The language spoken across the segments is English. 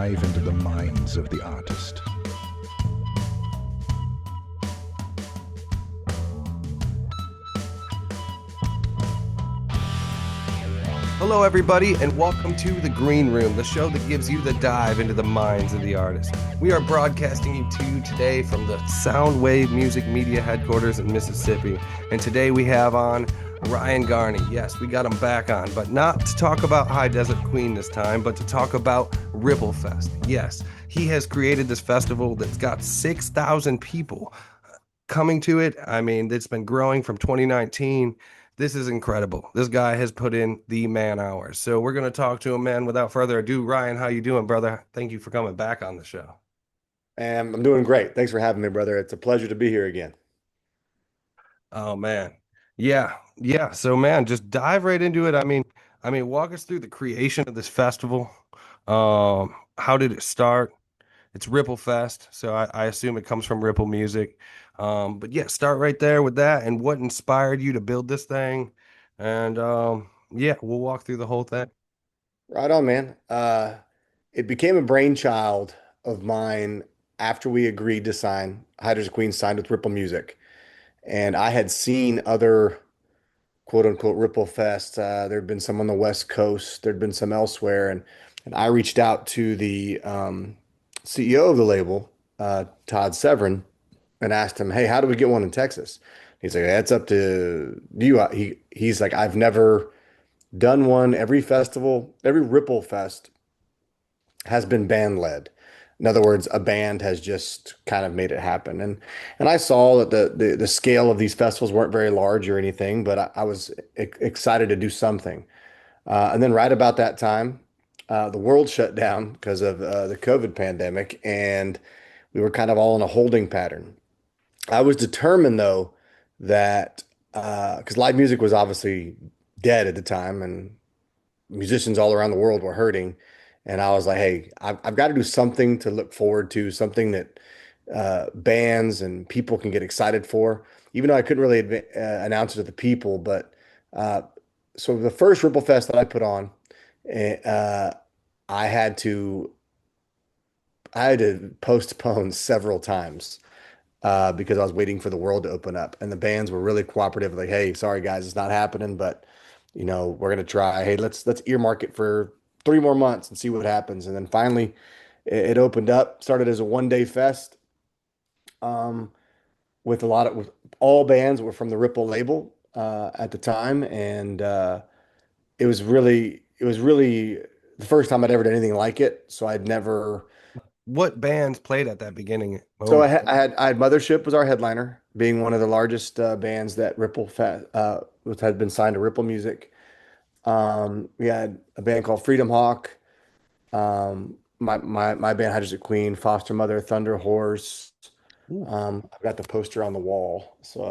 dive into the minds of the artist. Hello, everybody, and welcome to The Green Room, the show that gives you the dive into the minds of the artist. We are broadcasting you to you today from the Soundwave Music Media headquarters in Mississippi. And today we have on Ryan Garney. Yes, we got him back on, but not to talk about High Desert Queen this time, but to talk about RippleFest. Yes, he has created this festival that's got 6,000 people coming to it. I mean, it's been growing from 2019. This is incredible. This guy has put in the man hours. So we're going to talk to him, man. Without further ado, Ryan, how you doing, brother? Thank you for coming back on the show. And I'm doing great. Thanks for having me, brother. It's a pleasure to be here again. Oh man. Yeah. Yeah. So man, just dive right into it. I mean, walk us through the creation of this festival. How did it start? It's Ripple Fest, so I assume it comes from Ripple Music. But yeah, start right there with that and what inspired you to build this thing. And yeah, we'll walk through the whole thing. Right on, man. It became a brainchild of mine after we agreed to sign. Hydras Queen signed with Ripple Music, and I had seen other quote unquote Ripple Fest. There had been some on the West Coast. There'd been some elsewhere, and I reached out to the CEO of the label, Todd Severin, and asked him, "Hey, how do we get one in Texas?" He's like, "That's up to you." He's like, "I've never done one. Every festival, every Ripple Fest has been band led. In other words, a band has just kind of made it happen." And I saw that the scale of these festivals weren't very large or anything, but I was excited to do something. And then right about that time, the world shut down because of the COVID pandemic, and we were kind of all in a holding pattern. I was determined though that because live music was obviously dead at the time, and musicians all around the world were hurting. And I was like, hey, I've got to do something to look forward to, something that bands and people can get excited for, even though I couldn't really announce it to the people. But uh, so the first Ripple Fest that I put on, uh, I had to I had to postpone several times because I was waiting for the world to open up, and the bands were really cooperative. Like, hey, sorry guys, it's not happening, but we're gonna try. Hey, let's earmark it for 3 more months and see what happens. And then finally, it opened up. Started as a 1 day fest, um, with with all bands were from the Ripple label at the time, and it was really the first time I'd ever done anything like it. So I'd never. What bands played at that beginning So moment? I had Mothership was our headliner, being one of the largest bands that had been signed to Ripple Music. We had a band called Freedom Hawk. My band Hydras Queen, Foster Mother, Thunder Horse. Ooh. I've got the poster on the wall, so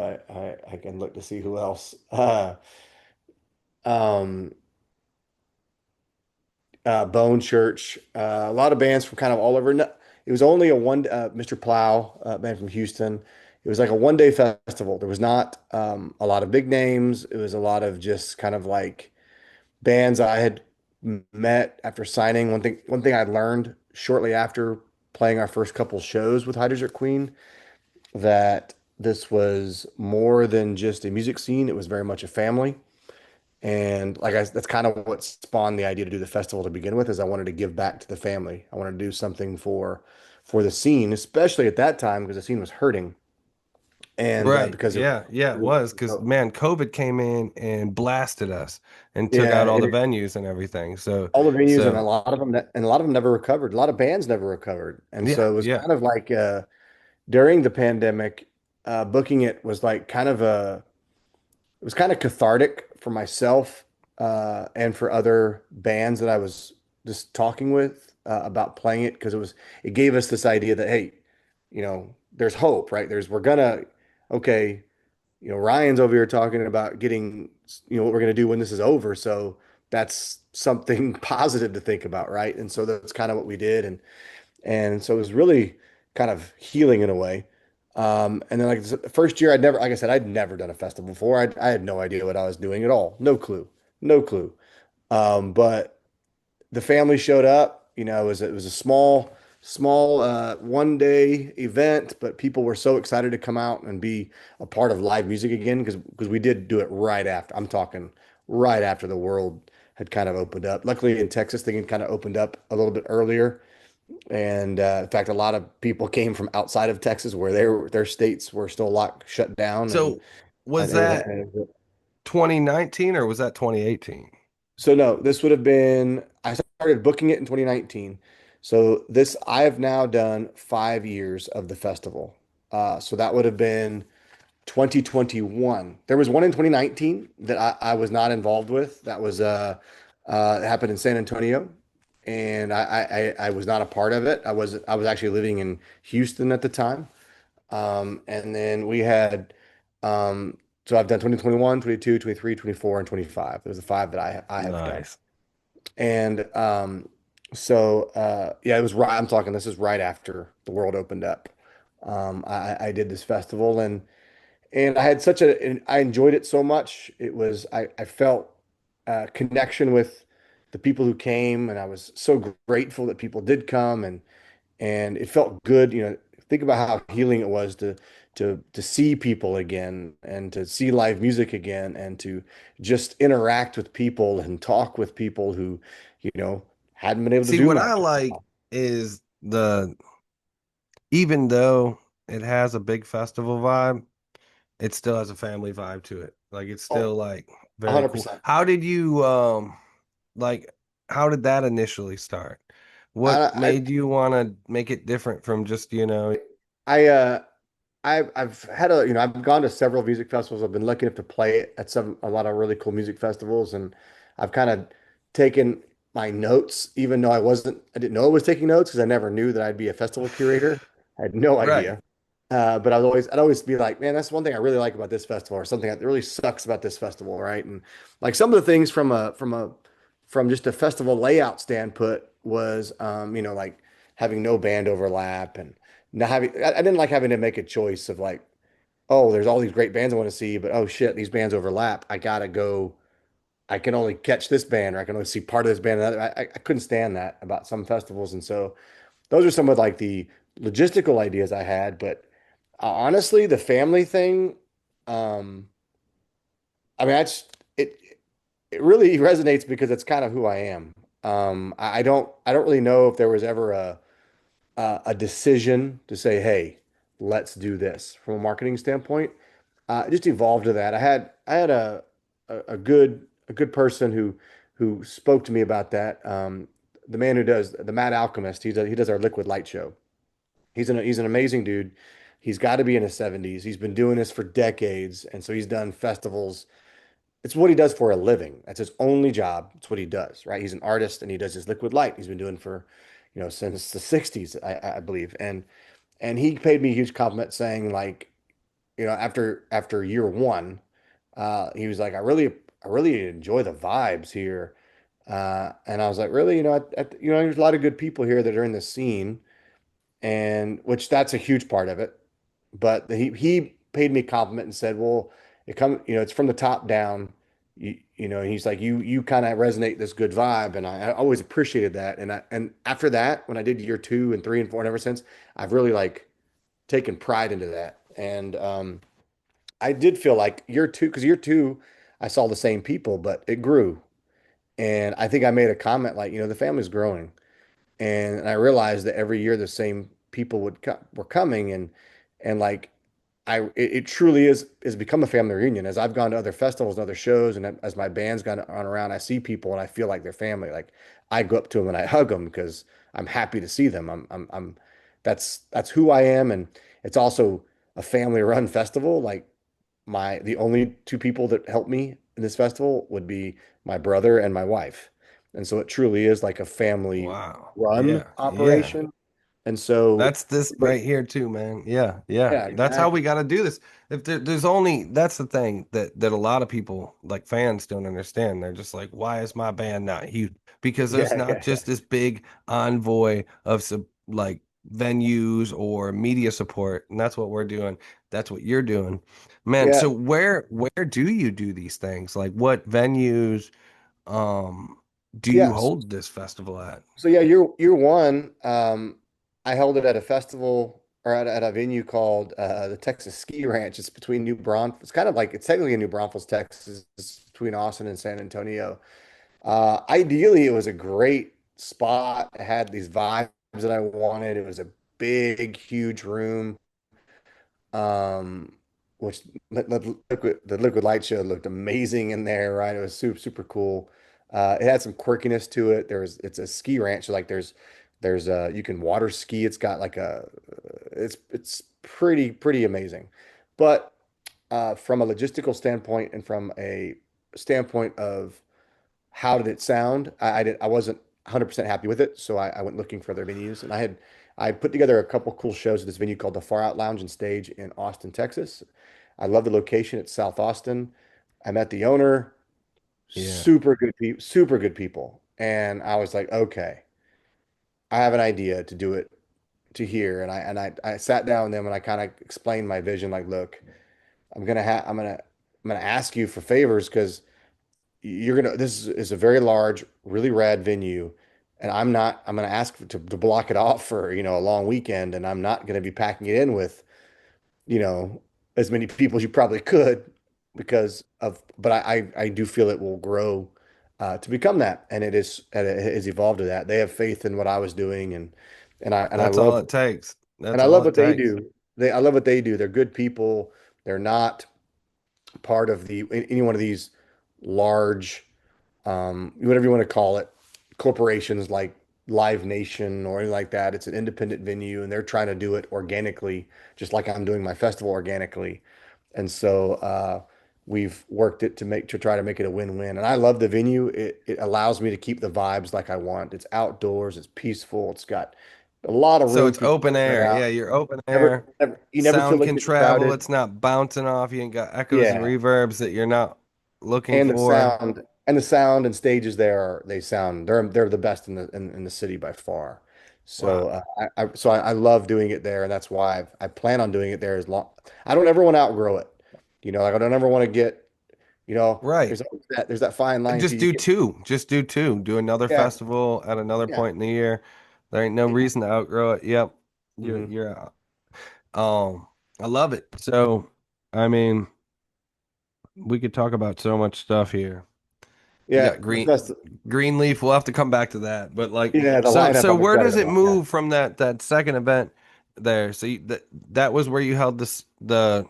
I can look to see who else. Um, Bone Church, a lot of bands from kind of all over. It was only a one, Mr. Plow, band from Houston. It was like a 1 day festival. There was not a lot of big names. It was a lot of just kind of like bands I had met after signing. One thing I learned shortly after playing our first couple shows with High Desert Queen, that this was more than just a music scene. It was very much a family. And that's kind of what spawned the idea to do the festival to begin with, is I wanted to give back to the family. I wanted to do something for the scene, especially at that time because the scene was hurting. And Right. because Yeah. Yeah, it was because so, man, COVID came in and blasted us and took yeah, out all the venues and everything. So, all the venues, and a so lot of them never recovered. A lot of bands never recovered. And yeah, so it was yeah. kind of like during the pandemic, booking it was like it was kind of cathartic for myself and for other bands that I was just talking with about playing it, because it gave us this idea that, hey, there's hope, right? We're gonna, okay, Ryan's over here talking about getting, what we're gonna do when this is over. So that's something positive to think about, right? And so that's kind of what we did. And so it was really kind of healing in a way. And then like the first year, like I said, I'd never done a festival before. I had no idea what I was doing at all. No clue, no clue. But the family showed up. it was a small 1 day event, but people were so excited to come out and be a part of live music again because we did do it right after. I'm talking right after the world had kind of opened up. Luckily in Texas, they kind of opened up a little bit earlier. And in fact, a lot of people came from outside of Texas where their states were still locked, shut down, So was that and 2019 or was that 2018? so no, this would have been I started booking it in 2019. So this I have now done 5 years of the festival. So that would have been 2021. There was one in 2019 that I was not involved with. That was it happened in San Antonio, and I was not a part of it. I was actually living in Houston at the time. And then we had so I've done 2021, 22, 23, 24, and 25. There's the five that I have done. Nice. And yeah, it was right. I'm talking. This is right after the world opened up. I did this festival and I had and I enjoyed it so much. I felt a connection with the people who came, and I was so grateful that people did come, and it felt good. Think about how healing it was to see people again and to see live music again and to just interact with people and talk with people who, you know, hadn't been able to See, do what I much. like is even though it has a big festival vibe, it still has a family vibe to it. Like it's Oh, still like very cool. 100%. How did you like how did that initially start? What I, made you want to make it different from just, I, I've had I've gone to several music festivals. I've been lucky enough to play at a lot of really cool music festivals, and I've kind of taken my notes, even though I didn't know I was taking notes because I never knew that I'd be a festival curator. I had no right, idea. But I'd always be like, man, that's one thing I really like about this festival, or something that really sucks about this festival, right? And like some of the things from just a festival layout standpoint was, like having no band overlap and not having. I didn't like having to make a choice of like, oh, there's all these great bands I want to see, but oh shit, these bands overlap. I gotta go. I can only catch this band, or I can only see part of this band. I couldn't stand that about some festivals, and so those are some of like the logistical ideas I had. But honestly, the family thing, um, I mean, it. It really resonates because it's kind of who I am. I don't really know if there was ever a decision to say, hey, let's do this from a marketing standpoint. It just evolved to that. I had a good person who spoke to me about that. The man who does the Mad Alchemist, he does our Liquid Light show. He's an amazing dude. He's got to be in his 70s. He's been doing this for decades, and so he's done festivals. It's what he does for a living. That's his only job. It's what he does, right? He's an artist and he does his liquid light. He's been doing for, since the 60s, I believe. And he paid me a huge compliment saying like, after year one, he was like, I really enjoy the vibes here. And I was like, really, there's a lot of good people here that are in the scene, and which that's a huge part of it. But he paid me a compliment and said, "Well, it's from the top down. He's like, you kind of resonate this good vibe." And I always appreciated that. And after that, when I did year two and three and four, and ever since, I've really like taken pride into that. And I did feel like because year two, I saw the same people, but it grew. And I think I made a comment like, the family's growing. And I realized that every year the same people were coming, and like it truly is become a family reunion. As I've gone to other festivals and other shows, and as my band's gone on around, I see people and I feel like they're family. Like I go up to them and I hug them because I'm happy to see them. That's who I am, and it's also a family run festival. Like the only two people that help me in this festival would be my brother and my wife. And so it truly is like a family wow, run yeah, yeah. operation. And so, That's this but right here too, man. Yeah, yeah. yeah, That's how we exactly. got to do this. If there's only that's the thing that a lot of people like fans don't understand. They're just like, why is my band not huge? Because there's Yeah, not yeah, yeah. just this big envoy of some like venues or media support, and that's what we're doing. That's what you're doing, man. Yeah. So where do you do these things? Like what venues? Um, do you Yeah. hold this festival at? So yeah, year one, I held it at a festival or at a venue called the Texas Ski Ranch. It's between New Braunfels. It's kind of like it's technically in New Braunfels, Texas. It's between Austin and San Antonio. Ideally, it was a great spot. It had these vibes that I wanted. It was a big, huge room. Um, which the liquid light show looked amazing in there, right? It was super, super cool. It had some quirkiness to it. It's a ski ranch, so like there's you can water ski. It's got like it's pretty amazing. But from a logistical standpoint and from a standpoint of how did it sound, I wasn't 100% happy with it, so I went looking for other venues, and I put together a couple cool shows at this venue called the Far Out Lounge and Stage in Austin, Texas. I love the location. It's South Austin. I met the owner, Yeah. super good people. And I was like, okay, I have an idea to do it to here. And I sat down with them and I kind of explained my vision. Like, look, I'm gonna ask you for favors because this is a very large, really rad venue. And I'm gonna ask to block it off for, a long weekend. And I'm not gonna be packing it in with you know, as many people as you probably could but I do feel it will grow to become that. And it has evolved to that. They have faith in what I was doing and That's all it takes. I That's all love it what they takes. do. I love what they do. They're good people. They're not part of any one of these large whatever you want to call it, corporations like Live Nation or anything like that. It's an independent venue and they're trying to do it organically, just like I'm doing my festival organically. And so we've worked it to try to make it a win-win. And I love the venue. It allows me to keep the vibes like I want. It's outdoors, it's peaceful, it's got a lot of So room it's for you to open spread air. out. Yeah, you're open air. You never feel Sound like can it's travel. crowded. It's not bouncing off. You ain't got echoes and Yeah. reverbs that you're not looking And the for. sound and the sound and stages there they sound they're the best in the city by far. So Wow. I love doing it there, and that's why I plan on doing it there as long. I don't ever want to outgrow it. Like I don't ever want to get Right. there's that fine line till Just you do get two. Just do two. Do another yeah festival at another yeah point in the year. There ain't no yeah. reason to outgrow it. Yep. hmm You're I love it. So, I mean, we could talk about so much stuff here. You yeah got the fest Greenleaf. We'll have to come back to that. But like, yeah the so lineup I'm where excited does it about yeah move from that second event there? So that was where you held this the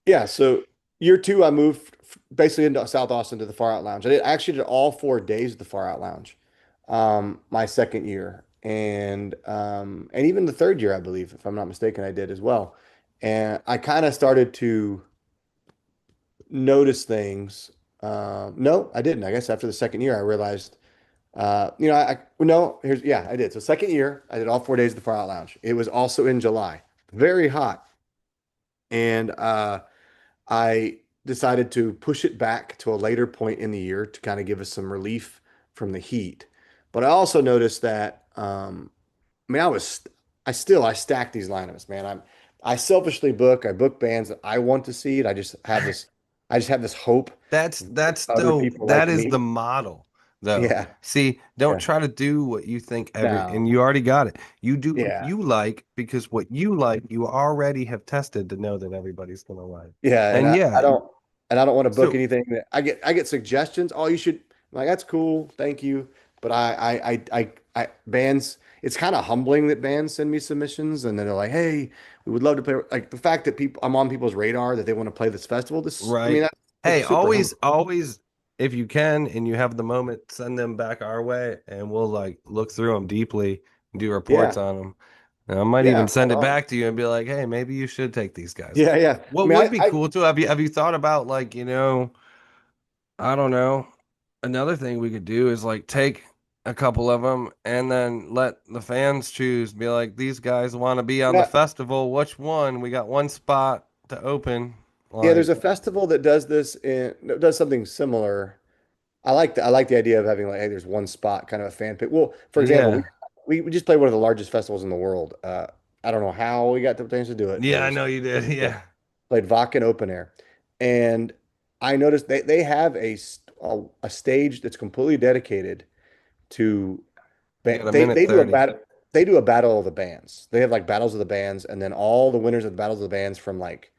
yeah. So year two I moved basically into South Austin to the Far Out Lounge. I actually did all 4 days at the Far Out Lounge. My second year, and even the third year, I believe, if I'm not mistaken, I did as well. And I kind of started to notice things. No, I didn't. I guess after the second year, I realized, no, yeah, I did. So second year, I did all 4 days of the Far Out Lounge. It was also in July, very hot, and I decided to push it back to a later point in the year to kind of give us some relief from the heat. But I also noticed that, I mean, I stack these lineups, man. I selfishly I book bands that I want to see. And I just have this hope that's other though people that like is the me. model though. Yeah, See, don't yeah, try to do what you think and no, you already got it. You do what yeah, you like because what you like you already have tested to know that everybody's gonna like. yeah. And And I, yeah, I don't, and I don't want to book so anything that I get suggestions. Oh, you should, I'm like, that's cool. Thank you. But bands, it's kind of humbling that bands send me submissions and then they're like, hey, we would love to play. Like the fact that I'm on people's radar that they want to play this festival. I mean, right. it's Hey, super humbling. always, if you can and you have the moment, send them back our way and we'll like look through them deeply and do reports Yeah. on them. And I might Yeah. even Right send it on. back to you and be like, hey, maybe you should take these guys. Yeah. Yeah. I What mean, would be cool too? Have you thought about like, I don't know. Another thing we could do is like take a couple of them and then let the fans choose. Be like, these guys want to be on the yeah. festival. Which one? We got one spot to open. Yeah. There's Like, a festival that does that does something similar. I like the idea of having like, hey, there's one spot, kind of a fan pick. Well, for example, yeah. we just played one of the largest festivals in the world. I don't know how we got the chance to do it, but Yeah, I know you did. yeah, Yeah. played Vakken Open Air, and I noticed they have a stage that's completely dedicated to You got a they minute they do a 30. battle of the bands. They have like battles of the bands, and then all the winners of the battles of the bands from like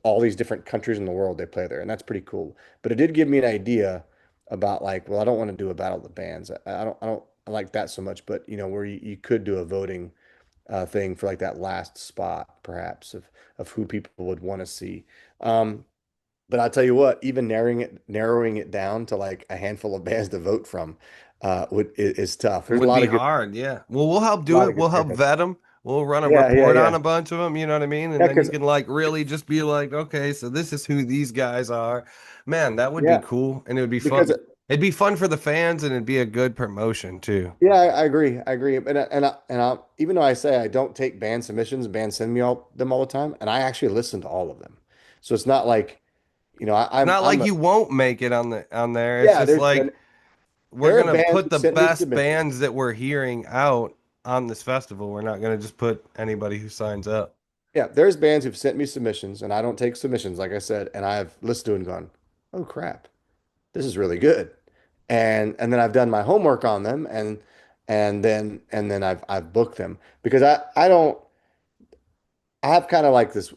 all these different countries in the world they play there, and that's pretty cool. But it did give me an idea about like, well, I don't want to do a battle of the bands. I don't like that so much, but where you could do a voting thing for like that last spot, perhaps of who people would want to see. Um, but I'll tell you what, even narrowing it down to like a handful of bands to vote from, is tough. There's Would be hard, yeah. Well, we'll help a do lot it. of good We'll help bands. vet them. We'll run a Yeah, yeah, report on yeah, a bunch of them, you know what I mean? And yeah. then you Because can like really just be like, okay, so this is who these guys are. Man, that would be yeah, cool and it would be because fun. It'd be fun for the fans and it'd be a good promotion too. yeah, I agree. I agree. And even though I say I don't take band submissions, bands send me all the time, and I actually listen to all of them. So it's not like, It's not I'm like a, you won't make it on there. It's yeah, just like we're there are gonna bands put who the sent me best submissions. bands that we're hearing out on this festival. We're not gonna just put anybody who signs up. Yeah, there's bands who've sent me submissions, and I don't take submissions, like I said, and I've listened to it and gone, oh crap, this is really good. And then I've done my homework on them and then I've booked them because I don't I have kind of like this.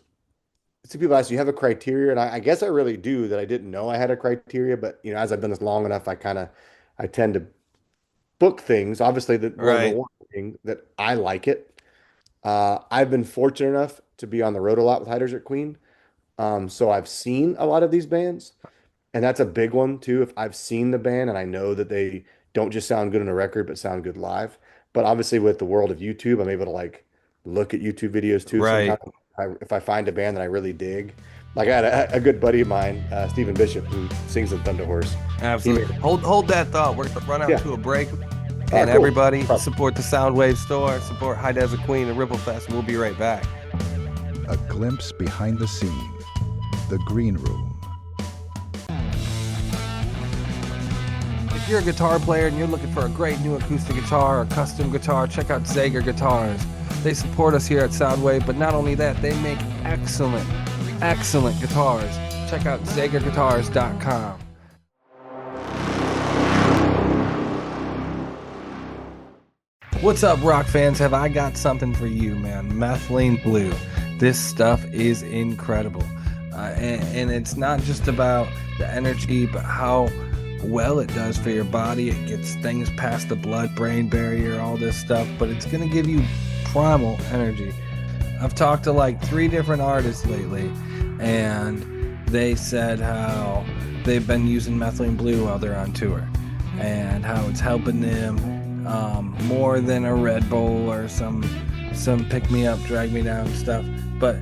Some people ask, you have a criteria, and I guess I really do that I didn't know I had a criteria, but as I've done this long enough, I tend to book things, obviously that were the Right. one thing that I like it. I've been fortunate enough to be on the road a lot with High Desert Queen. So I've seen a lot of these bands. And that's a big one too. If I've seen the band and I know that they don't just sound good on a record, but sound good live. But obviously, with the world of YouTube, I'm able to like look at YouTube videos too. Sometimes Right. if I find a band that I really dig, like I had a good buddy of mine, Stephen Bishop, who sings in Thunder Horse. He made, Absolutely. Hold that thought. We're gonna run out yeah. to a break. All And right, cool. everybody, No problem. support the Soundwave store, support High Desert Queen and RippleFest. We'll be right back. A glimpse behind the scene. The Green Room. If you're a guitar player and you're looking for a great new acoustic guitar or custom guitar, check out Zager Guitars. They support us here at Soundwave, but not only that, they make excellent, excellent guitars. Check out ZagerGuitars.com. What's up, rock fans? Have I got something for you, man? Methylene Blue. This stuff is incredible. And it's not just about the energy, but how well it does for your body. It gets things past the blood-brain barrier, all this stuff, but it's going to give you primal energy. I've talked to like 3 different artists lately, and they said how they've been using Methylene Blue while they're on tour, and how it's helping them more than a Red Bull or some pick-me-up, drag-me-down stuff. But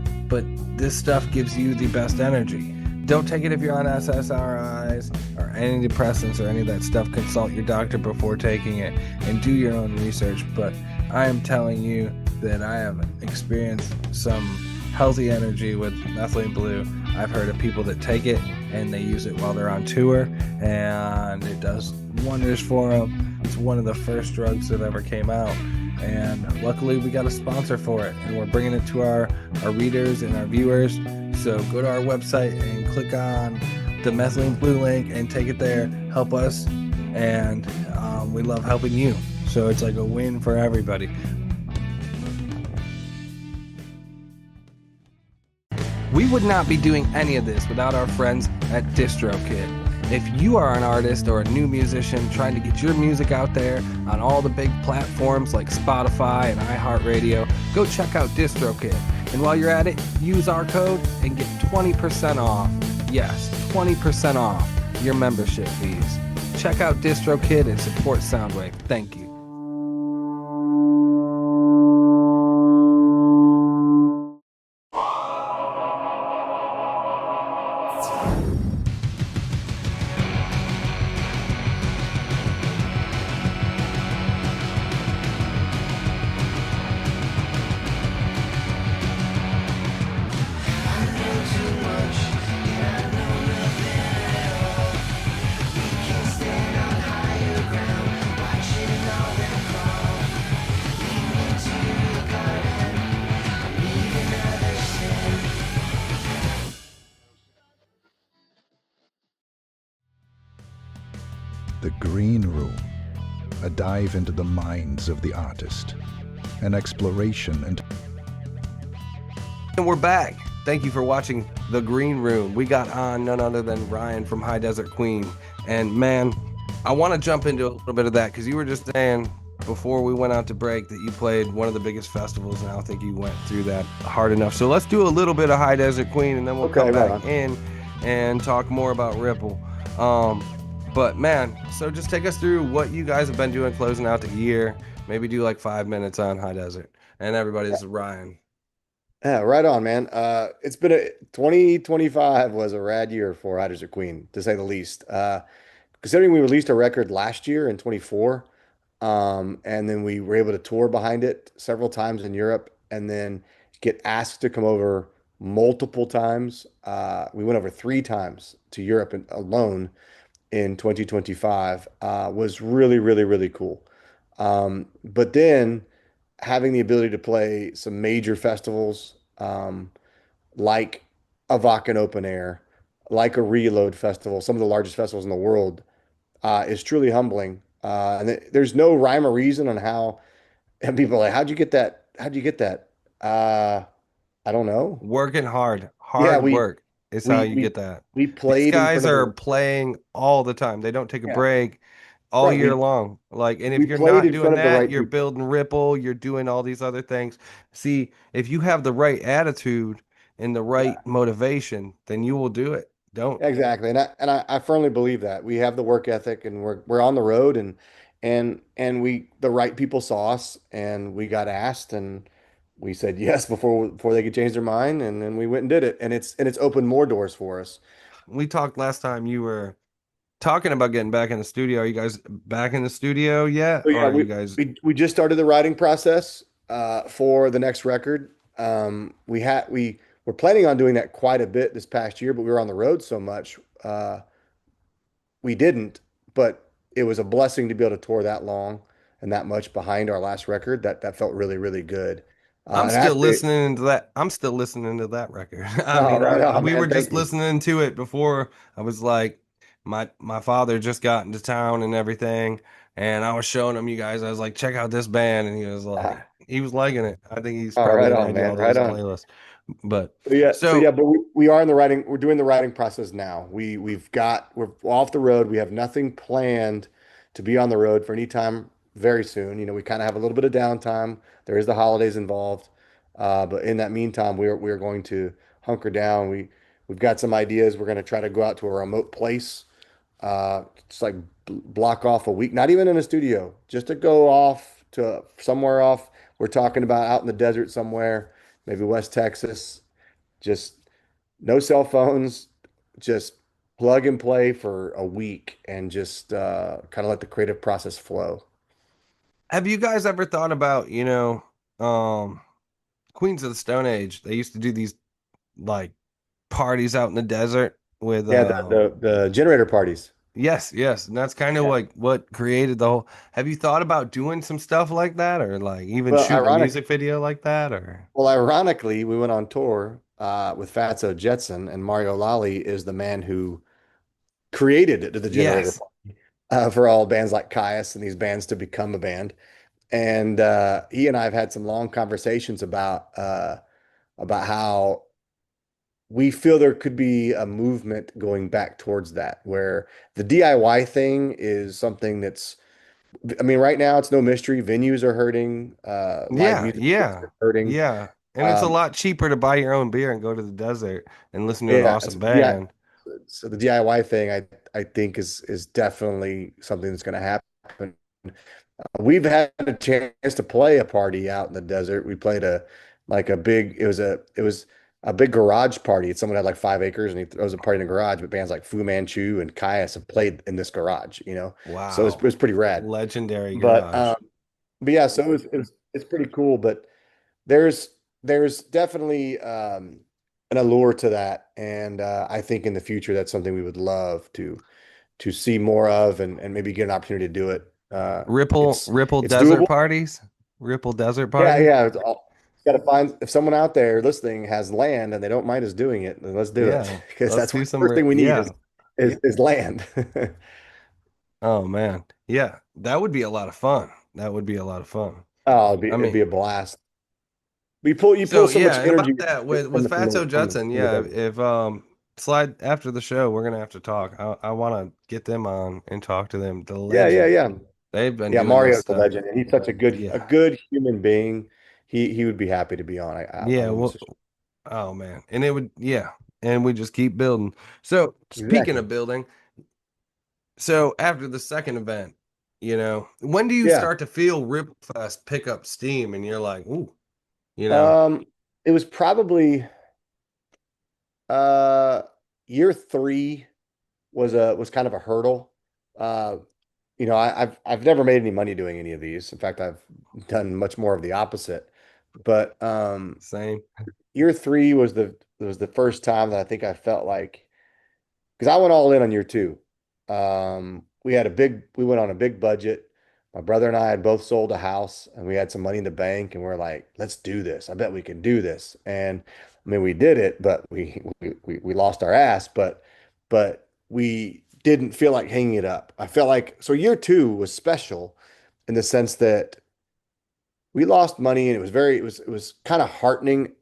this stuff gives you the best energy. Don't take it if you're on SSRIs or antidepressants or any of that stuff. Consult your doctor before taking it and do your own research. But I am telling you that I have experienced some healthy energy with Methylene Blue. I've heard of people that take it and they use it while they're on tour, and it does wonders for them. It's one of the first drugs that ever came out, and luckily we got a sponsor for it, and we're bringing it to our readers and our viewers. So go to our website and click on the Methylene Blue link and take it there. Help us, and we love helping you. So it's like a win for everybody. We would not be doing any of this without our friends at DistroKid. If you are an artist or a new musician trying to get your music out there on all the big platforms like Spotify and iHeartRadio, go check out DistroKid. And while you're at it, use our code and get 20% off. Yes, 20% off your membership fees. Check out DistroKid and support Soundwave. Thank you. The Green Room. a dive into the minds of the artist, an exploration into And we're back. Thank you for watching The Green Room. We got on none other than Ryan from High Desert Queen. And man, I want to jump into a little bit of that because you were just saying before we went out to break that you played one of the biggest festivals, and I don't think you went through that hard enough. So let's do a little bit of High Desert Queen, and then we'll Okay, come right back on. in and talk more about Ripple. Um, but man, so just take us through what you guys have been doing closing out the year. Maybe do like 5 minutes on High Desert. And everybody, this is Ryan. Yeah, right on, man. It's been a 2025 was a rad year for Riders of Queen, to say the least. Considering we released a record last year in 24, and then we were able to tour behind it several times in Europe, and then get asked to come over multiple times. We went over 3 times to Europe alone in 2025. Was really, really, really cool. But then having the ability to play some major festivals, like a Wacken Open Air, like a Reload Festival, some of the largest festivals in the world, is truly humbling. There's no rhyme or reason on how, and people are like, how'd you get that? How'd you get that? Uh, I don't know. Working hard. Yeah, Hard work is how we you we get that. we These played in guys front of are a playing all the time. They don't take a yeah, break all right. year long. Like, and if We you're played not in doing front of the that, right you're people. building Ripple, you're doing all these other things. See, if you have the right attitude and the right Yeah. motivation, then you will do it. Don't. Exactly. And I firmly believe that. We have the work ethic and we're on the road and we the right people saw us and we got asked and we said yes before they could change their mind and then we went and did it and it's opened more doors for us. We talked last time you were talking about getting back in the studio. Are you guys back in the studio yet? So Or yeah, are you guys we just started the writing process for the next record. We were planning on doing that quite a bit this past year, but we were on the road so much. We didn't, but it was a blessing to be able to tour that long and that much behind our last record. That felt really, really good. I'm And still actually, listening to that. I'm still listening to that record. I oh, mean, right on, we were man. just Thank you. listening to it before. I was like, my father just got into town and everything, and I was showing him you guys. I was like, check out this band, and he was liking it. I think he's Oh, probably right gonna on, add you man. all to Right his on. playlist. But So yeah, so but we are in the writing. We're doing the writing process now. We're off the road. We have nothing planned to be on the road for any time very soon. We kind of have a little bit of downtime. There is the holidays involved, but in that meantime, we are going to hunker down. We've got some ideas. We're going to try to go out to a remote place, just like block off a week, not even in a studio, just to go off to somewhere off. We're talking about out in the desert somewhere, maybe West Texas, just no cell phones, just plug and play for a week and just kind of let the creative process flow. have you guys ever thought about, um, Queens of the Stone Age? They used to do these like parties out in the desert with Yeah, the generator parties. yes, yes. And that's kind of Yeah. like what created the whole. Have you thought about doing some stuff like that or like even Well, shooting a ironic. music video like that or Well, ironically, we went on tour with Fatso Jetson, and Mario Lally is the man who created the generator yes. for all bands like Caius and these bands to become a band. And he and I have had some long conversations about how we feel there could be a movement going back towards that, where the DIY thing is something that's, I mean, right now it's no mystery. Venues are hurting, live Yeah, music stores yeah. are hurting. Yeah. And it's a Um, lot cheaper to buy your own beer and go to the desert and listen to an yeah, awesome band. so the DIY thing, I think is definitely something that's going to happen. We've had a chance to play a party out in the desert. We played a big it was a big garage party. Someone had like 5 acres and he throws a party in the garage, but bands like Fu Manchu and Caius have played in this garage. So it Wow. was pretty rad. Legendary But garage. but yeah, so it's pretty cool. But there's there's definitely an allure to that. And I think in the future that's something we would love to see more of and maybe get an opportunity to do it. Ripple It's desert doable. parties? Ripple desert Yeah, party? yeah. Got to find if someone out there listening has land and they don't mind us doing it, then let's do it Yeah. because Let's that's do what the some first thing we need is yeah. is land. Oh man. Yeah, that would be a lot of fun. That would be a lot of fun. Oh, I it'd be mean, a blast. You pull so so yeah, much and about energy that with Fatso Judson, from the yeah, desert. if slide after the show, we're gonna have to talk. I want to get them on and talk to them. The Yeah, yeah, legends. yeah. They've been Yeah, doing this Mario's a stuff. legend, and he's such a Yeah. good human being. He would be happy to be on. Yeah, I'm well, just oh man. And it would, yeah. And we just keep building. So speaking exactly. of building, so after the second event, when do you Yeah. start to feel RippleFest pick up steam and you're like, ooh, you know, Um, it was probably uh year three was kind of a hurdle. Uh, I've never made any money doing any of these. In fact, I've done much more of the opposite. But same. year three was the first time that I think I felt like because I went all in on year two. We went on a big budget. My brother and I had both sold a house and we had some money in the bank and we're like, let's do this. I bet we can do this. And I mean, we did it, but we lost our ass, but we didn't feel like hanging it up. I felt like, so year two was special in the sense that we lost money and it was kind of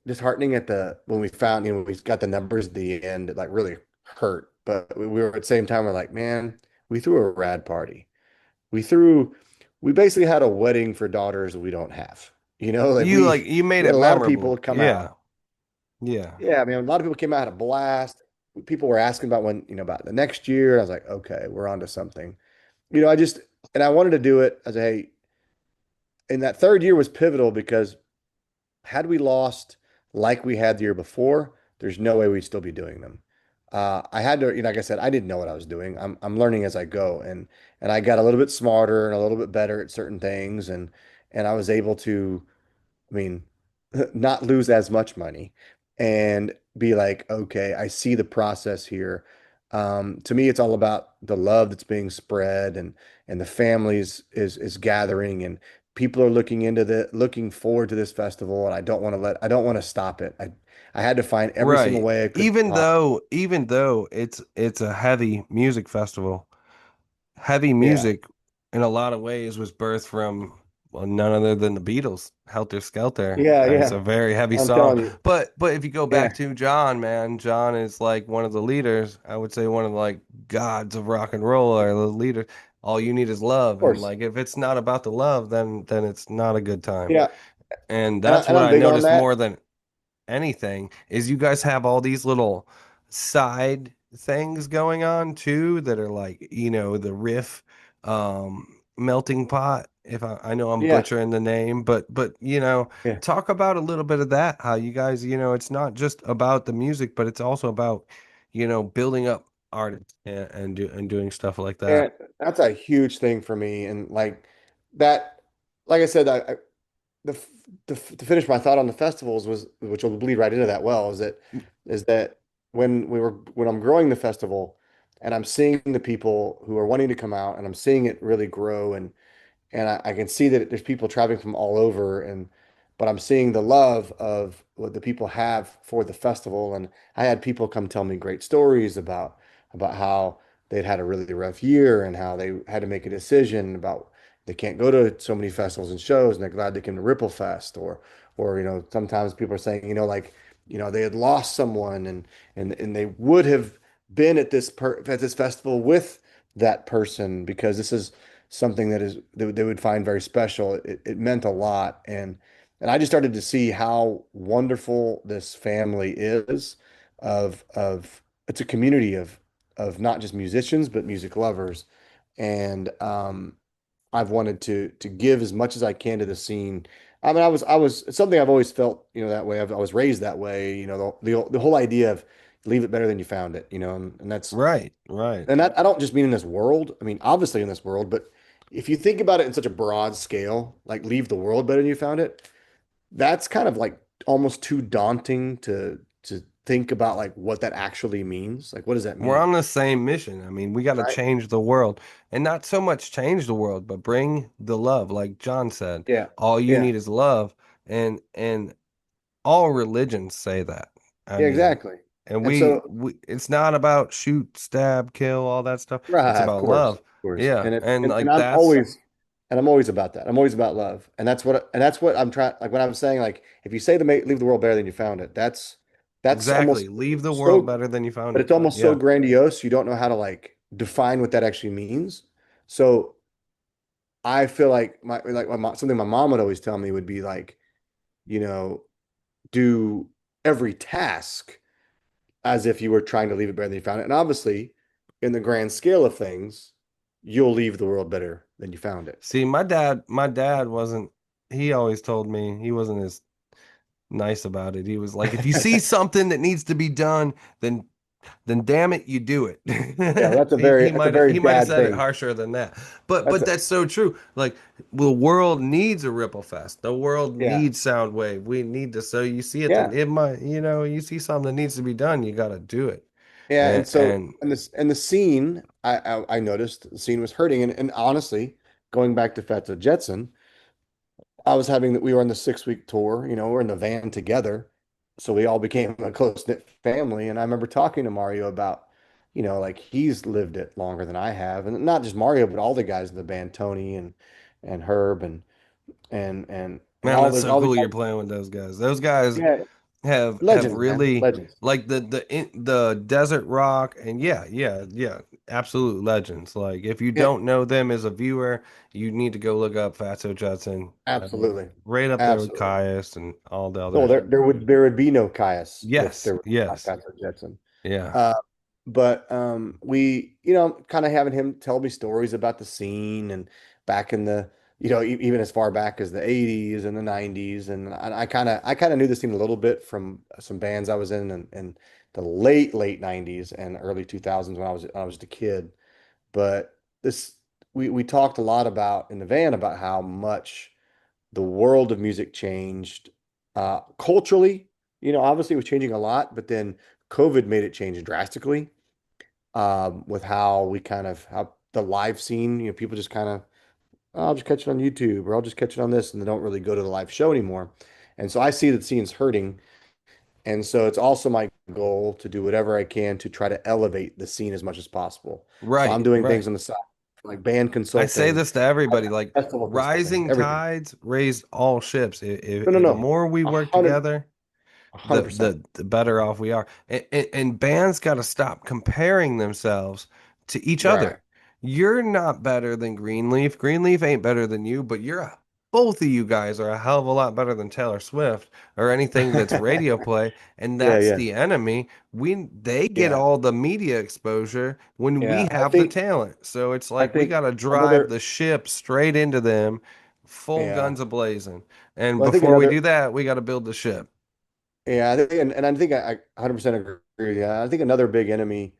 disheartening at the when we found, when we got the numbers at the end, it like really hurt. But we were at the same time, we're like, man, we threw a rad party. We threw, we basically had a wedding for daughters we don't have. Like You made we had it a lot of people memorable. come out. Yeah. Yeah. Yeah, I mean, a lot of people came out, had a blast. People were asking about when, about the next year. I was like, okay, we're on to something. I just, and I wanted to do it as a, hey, and that third year was pivotal because had we lost like we had the year before, there's no way we'd still be doing them. I had to, like I said, I didn't know what I was doing. I'm learning as I go, and I got a little bit smarter and a little bit better at certain things, and I was able to, I mean, not lose as much money and be like, okay, I see the process here. To me, it's all about the love that's being spread and the families is gathering and people are looking forward to this festival and I don't want to stop it. I had to find every single Right. way I could Even stop. though even though it's a heavy music festival, heavy Yeah. music in a lot of ways was birthed from, well, none other than the Beatles. Helter Skelter. Yeah, It's yeah. a very heavy I'm song. telling you. But if you go back Yeah, to John, man, John is like one of the leaders. I would say one of the like gods of rock and roll or the leader. All you need is of love. And course. like if it's not about the love, then it's not a good time. Yeah. And And, that's and what I'm I big on noticed that. more than anything is you guys have all these little side things going on too that are like, the riff melting pot. If I know I'm Yeah. butchering the name, but Yeah. talk about a little bit of that, how you guys, it's not just about the music, but it's also about, building up artists and doing stuff like that. And that's a huge thing for me. And like that, like I said, the, f- to finish my thought on the festivals was, which will bleed right into that well, is that when I'm growing the festival and I'm seeing the people who are wanting to come out and I'm seeing it really grow and I can see that there's people traveling from all over but I'm seeing the love of what the people have for the festival and I had people come tell me great stories about how they'd had a really rough year and how they had to make a decision about they can't go to so many festivals and shows and they're glad they came to Ripple Fest or sometimes people are saying like they had lost someone and they would have been at this festival with that person because this is something that they would find very special. It meant a lot, and I just started to see how wonderful this family is. Of It's a community of not just musicians but music lovers, and I've wanted to give as much as I can to the scene. I mean, I was it's something I've always felt that way. I was raised that way. The whole idea of leave it better than you found it. And that's Right, right. and that I don't just mean in this world. I mean, obviously in this world, but if you think about it in such a broad scale, like leave the world better than you found it, that's kind of like almost too daunting to think about like what that actually means. Like, what does that We're mean? on the same mission. I mean, we got to Right? change the world, and not so much change the world, but bring the love. Like John said, Yeah. all you Yeah. need is love, and all religions say that. I Yeah, mean, exactly. And And so, we it's not about shoot, stab, kill, all that stuff. It's right, about love. of course. Yeah. And it And and like I'm that's always and I'm always about that. I'm always about love. And that's what I'm trying, like when I'm saying, like, if you say leave the world better than you found it, that's exactly almost leave the world so, better than you found but it. it's almost so Yeah. grandiose, you don't know how to like define what that actually means. So I feel like something my mom would always tell me would be like, you know, do every task as if you were trying to leave it better than you found it. And obviously, in the grand scale of things, you'll leave the world better than you found it. See, my dad wasn't, he always told me he wasn't as nice about it. He was like, if you see something that needs to be done, then damn it, you do it. Yeah, well, that's a very He might have dad said it thing. harsher than that. That's But that's so true. Like the world needs a Ripple Fest. The world yeah, needs Soundwave. We need to, so you see it, then yeah, it might, you see something that needs to be done, you gotta do it. yeah. And so, And and the scene, I noticed the scene was hurting, and honestly, going back to Fat Jetson, we were on the 6 week tour, we're in the van together. So we all became a close-knit family. And I remember talking to Mario about, like he's lived it longer than I have. And not just Mario, but all the guys in the band, Tony and Herb and man, all that's those so all the cool you're guys. playing with those guys. Those guys Yeah, have legends, man. really Legends. like the desert rock, and yeah, absolute legends. Like if you Yeah, don't know them as a viewer, you need to go look up Fatso Judson. absolutely. Right up there with Absolutely. Caius and all the No, others. there would be no Caius if Yes, there was not yes, Patrick Jetson. yeah. Uh, but we, kind of having him tell me stories about the scene and back in the, even as far back as the 80s and the 90s. And I kind of knew the scene a little bit from some bands I was in the late 90s and early 2000s when I was a kid. But this we talked a lot about in the van about how much the world of music changed culturally. Obviously it was changing a lot, but then COVID made it change drastically, with how the live scene, people just kind of, "Oh, I'll just catch it on YouTube or I'll just catch it on this," and they don't really go to the live show anymore. And so I see that the scene's hurting. And so it's also my goal to do whatever I can to try to elevate the scene as much as possible. So I'm Right, doing things right. on the side, like band I say consulting, this to everybody, like festival consulting, rising everything. tides raise all ships. No, no, The no. more we A work hundred, together, a hundred percent. the better off we are. And bands got to stop comparing themselves to each Right. other. You're not better than Greenleaf. Greenleaf ain't better than you, but both of you guys are a hell of a lot better than Taylor Swift or anything that's radio play, and Yeah, that's yeah, the enemy. They get yeah, all the media exposure when we yeah. I have the think, talent. So it's I like we think got to drive another, the ship straight into them, full yeah. guns a blazing. And Well, I think before we another, do that, we got to build the ship. yeah, and I think I 100% agree with you. I think another big enemy,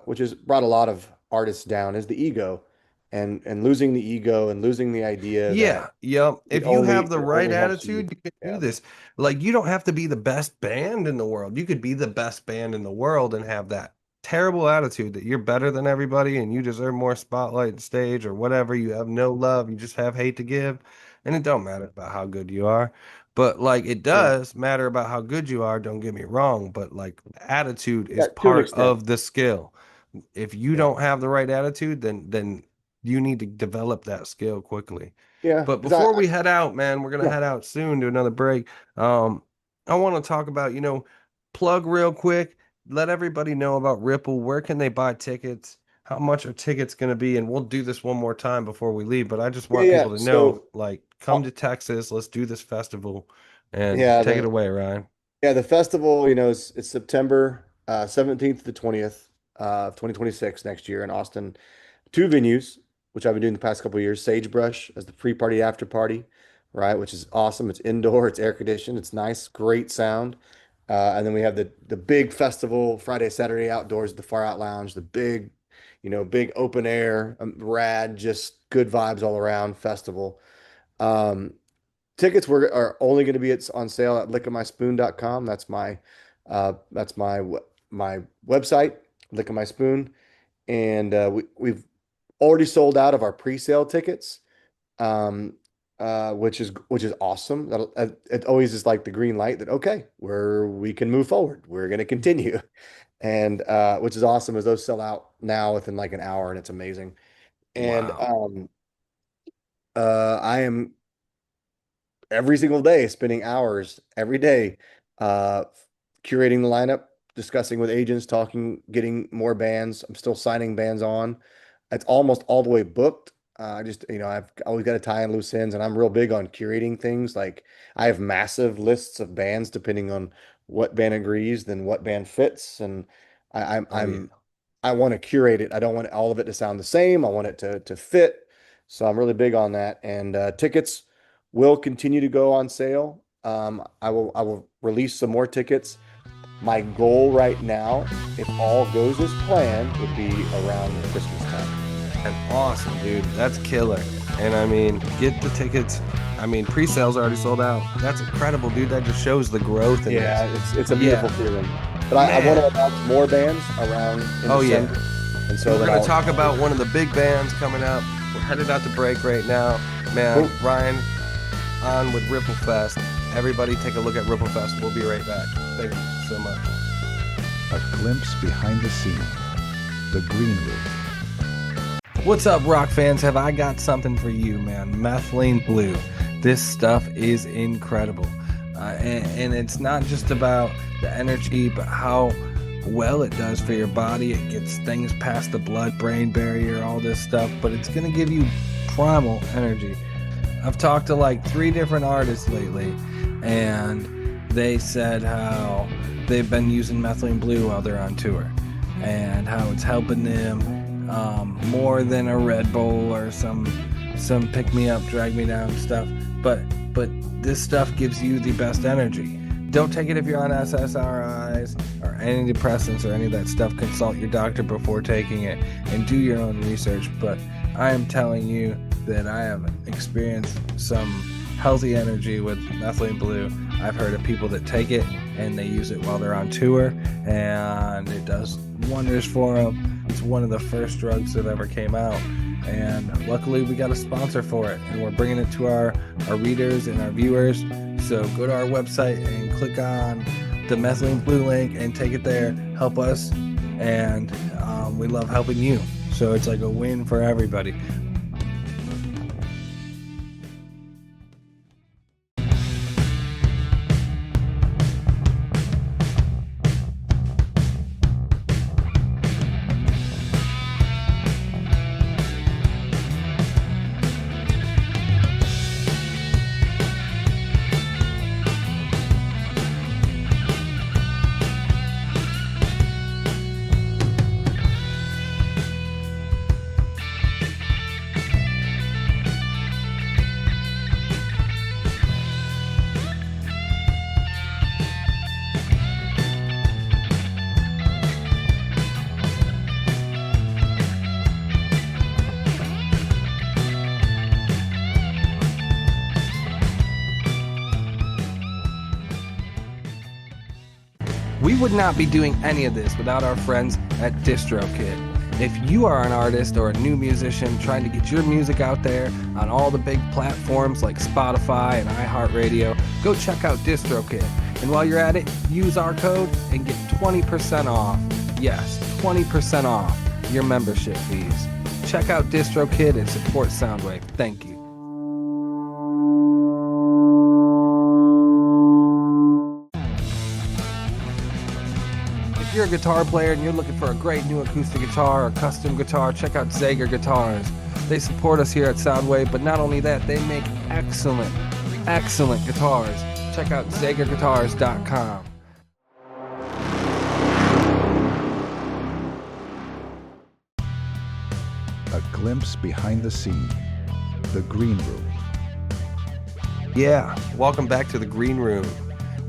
which has brought a lot of artists down, is the ego, and losing the ego and losing the idea Yeah, that yep. If you have the it right only helps you. attitude, you can do Yeah, this. Like you don't have to be the best band in the world. You could be the best band in the world and have that terrible attitude that you're better than everybody and you deserve more spotlight and stage or whatever. You have no love, you just have hate to give. And it don't matter about how good you are. But like it yeah, does matter about how good you are, don't get me wrong, but like attitude is yeah. To an part extent. of the skill. If you Yeah, don't have the right attitude, then you need to develop that skill quickly. yeah. But Because before we head out, man, we're gonna yeah, head out soon to another break. I want to talk about, plug real quick, let everybody know about Ripple. Where can they buy tickets? How much are tickets gonna be? And we'll do this one more time before we leave, but I just yeah, want yeah. people to know, So, like, uh, come to Texas, let's do this festival and yeah, take it away, Ryan. the festival, it's September 17th to the 20th of 2026 next year in Austin. Two venues, which I've been doing the past couple of years. Sagebrush as the pre-party after party, right? Which is awesome. It's indoor, it's air conditioned, it's nice, great sound. And then we have the big festival Friday, Saturday outdoors at the Far Out Lounge, the big open air, rad, just good vibes all around festival. Um, Tickets are only going to be on sale at lickofmyspoon.com. That's my website, Lick of My Spoon, and we've already sold out of our pre-sale tickets. Um, which is awesome. It always is like the green light that okay, we can move forward. We're going to continue, and which is awesome. As those sell out now within like an hour, and it's amazing. And Wow. I am every single day, spending hours every day, uh, curating the lineup, discussing with agents, talking, getting more bands. I'm still signing bands on. It's almost all the way booked. I just, I've always got to tie in loose ends, and I'm real big on curating things. Like I have massive lists of bands depending on what band agrees, then what band fits, and I, I'm Oh yeah. I'm I want to curate it. I don't want all of it to sound the same. I want it to fit. So I'm really big on that. And tickets will continue to go on sale. I will release some more tickets. My goal right now, if all goes as planned, would be around Christmas time. And awesome, dude. That's killer. And I mean, get the tickets. I mean, pre-sales already sold out. That's incredible, dude. That just shows the growth in Yeah, this. it's a Yeah, beautiful feeling. But I want to man. announce more bands around in Oh yeah. December. And so We're then gonna I'll talk about one of the big bands coming up. We're headed out to break right now. Man, cool. Ryan on with RippleFest. Everybody take a look at RippleFest. We'll be right back. Thank you so much. A glimpse behind the scenes. The Green Room. What's up, rock fans? Have I got something for you, man? Methylene Blue. This stuff is incredible. And it's not just about the energy, but how well it does for your body. It gets things past the blood-brain barrier, all this stuff, but it's going to give you primal energy. I've talked to like 3 different artists lately, and they said how they've been using Methylene Blue while they're on tour, and how it's helping them more than a Red Bull or some pick me up, drag me down stuff. But this stuff gives you the best energy. Don't take it if you're on SSRIs or antidepressants or any of that stuff. Consult your doctor before taking it and do your own research. But I am telling you that I have experienced some healthy energy with Methylene Blue. I've heard of people that take it and they use it while they're on tour, and it does wonders for them. It's one of the first drugs that ever came out, and luckily we got a sponsor for it, and we're bringing it to our readers and our viewers. So go to our website and click on the Methylene Blue link and take it there. Help us, and we love helping you. So it's like a win for everybody. We would not be doing any of this without our friends at DistroKid. If you are an artist or a new musician trying to get your music out there on all the big platforms like Spotify and iHeartRadio, go check out DistroKid. And while you're at it, use our code and get 20% off. Yes, 20% off your membership fees. Check out DistroKid and support Soundwave. Thank you. If you're a guitar player and you're looking for a great new acoustic guitar or custom guitar, check out Zager Guitars. They support us here at Soundwave, but not only that, they make excellent guitars. Check out ZagerGuitars.com. A glimpse behind the scene. The Green Room. Yeah, welcome back to the Green Room.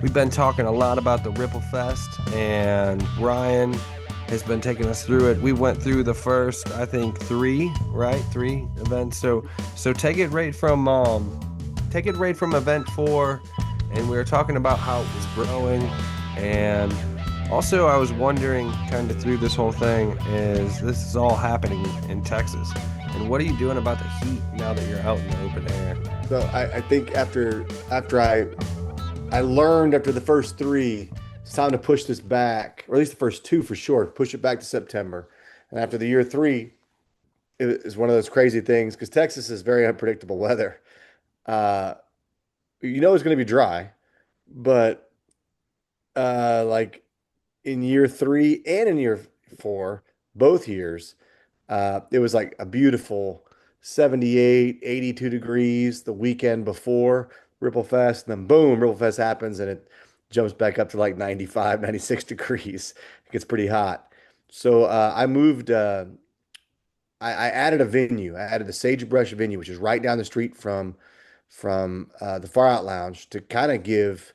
We've been talking a lot about the RippleFest, and Ryan has been taking us through it. We went through the first, I think, 3 events. So take it right from event 4, and we were talking about how it was growing. And also, I was wondering, kind of through this whole thing, is this is all happening in Texas, And what are you doing about the heat now that you're out in the open air? So I think after I learned after the first three, it's time to push this back, or at least the first two for sure, push it back to September. And after the year three, it is one of those crazy things because Texas is very unpredictable weather. Uh, you know it's going to be dry, but like in year three and in year four, both years, it was like a beautiful 78, 82 degrees the weekend before RippleFest. And then boom, RippleFest happens and it jumps back up to like 95, 96 degrees. It gets pretty hot. So I moved, I added a venue. I added the Sagebrush venue, which is right down the street from the Far Out Lounge to kind of give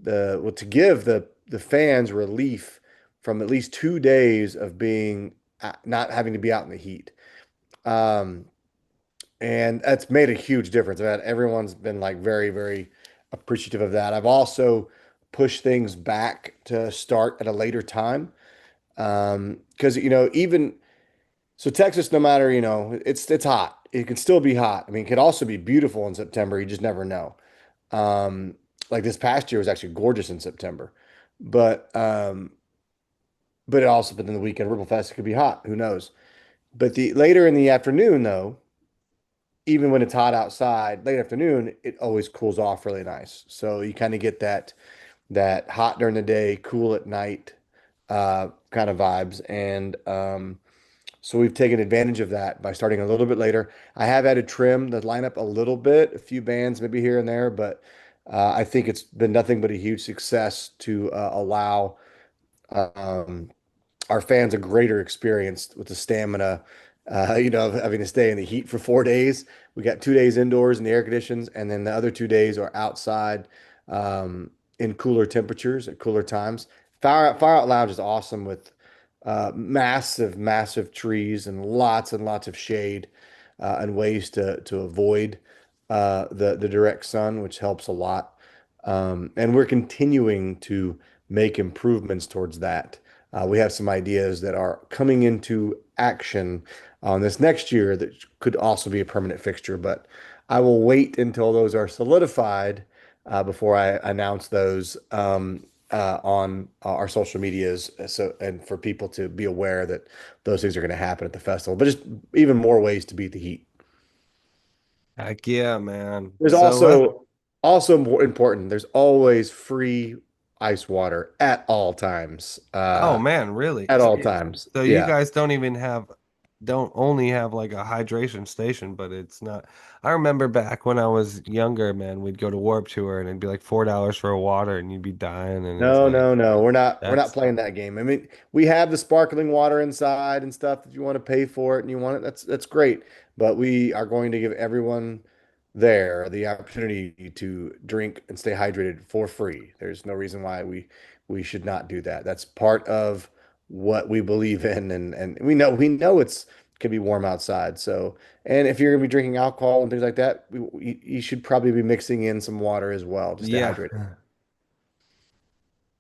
the fans relief from at least 2 days of being not having to be out in the heat. Um, and that's made a huge difference. Everyone's been like very, very appreciative of that. I've also pushed things back to start at a later time. Because even so Texas, no matter, it's hot. It can still be hot. I mean, it could also be beautiful in September. You just never know. Um, like this past year was actually gorgeous in September. But but it also, but then the weekend Ripple Fest it could be hot. Who knows? But the later in the afternoon, though, even when it's hot outside, late afternoon, it always cools off really nice. So you kind of get that hot during the day, cool at night kind of vibes. And so we've taken advantage of that by starting a little bit later. I have had to trim the lineup a little bit, a few bands maybe here and there, but I think it's been nothing but a huge success to allow um, our fans a greater experience with the stamina, of having to stay in the heat for 4 days. We got 2 days indoors in the air conditions, and then the other 2 days are outside in cooler temperatures at cooler times. Fire Out Lounge is awesome with massive, massive trees and lots of shade and ways to avoid the direct sun, which helps a lot. And we're continuing to make improvements towards that. We have some ideas that are coming into action on this next year that could also be a permanent fixture, but I will wait until those are solidified before I announce those on our social medias, so and for people to be aware that those things are going to happen at the festival. But just even more ways to beat the heat. Heck yeah, man. There's So, also more important. There's always free ice water at all times. oh man, really? At So, all times. so you Yeah. guys don't only have like a hydration station, but it's not. I remember back when I was younger, man, we'd go to Warp Tour and it'd be like $4 for a water and you'd be dying. And it's No, like, no, no. We're not that's, playing that game. I mean, we have the sparkling water inside and stuff if you want to pay for it and you want it, that's great. But we are going to give everyone there the opportunity to drink and stay hydrated for free. There's no reason why we should not do that. That's part of what we believe in and we know it's can be warm outside. So, and if you're gonna be drinking alcohol and things like that, you should probably be mixing in some water as well to stay yeah. hydrated.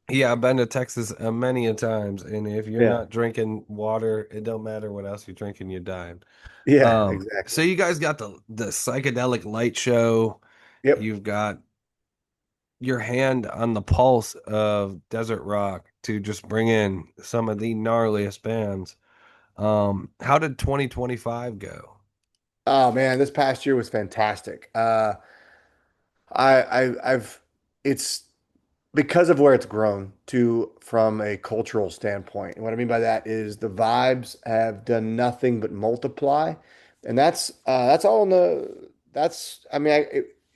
Yeah, I've been to Texas many a times, and if you're Yeah. not drinking water, it don't matter what else you're drinking, you're dying. Yeah, So exactly. you guys got the psychedelic light show. Yep. You've got your hand on the pulse of desert rock to just bring in some of the gnarliest bands. How did 2025 go? Oh man, this past year was fantastic. I've it's because of where it's grown to from a cultural standpoint. And what I mean by that is the vibes have done nothing but multiply, and that's all in the that's I mean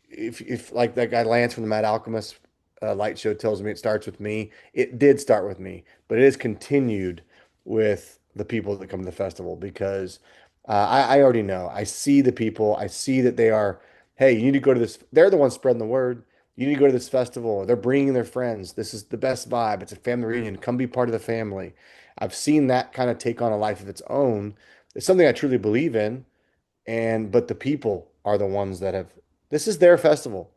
if like that guy Lance from the Mad Alchemist light show tells me it starts with me, it did start with me, but it has continued with the people that come to the festival because I already know. I see the people. I see that they are. Hey, you need to go to this. They're the ones spreading the word. You need to go to this festival. They're bringing their friends. This is the best vibe. It's a family reunion. Come be part of the family. I've seen that kind of take on a life of its own. It's something I truly believe in. And but the people are the ones that have. This is their festival.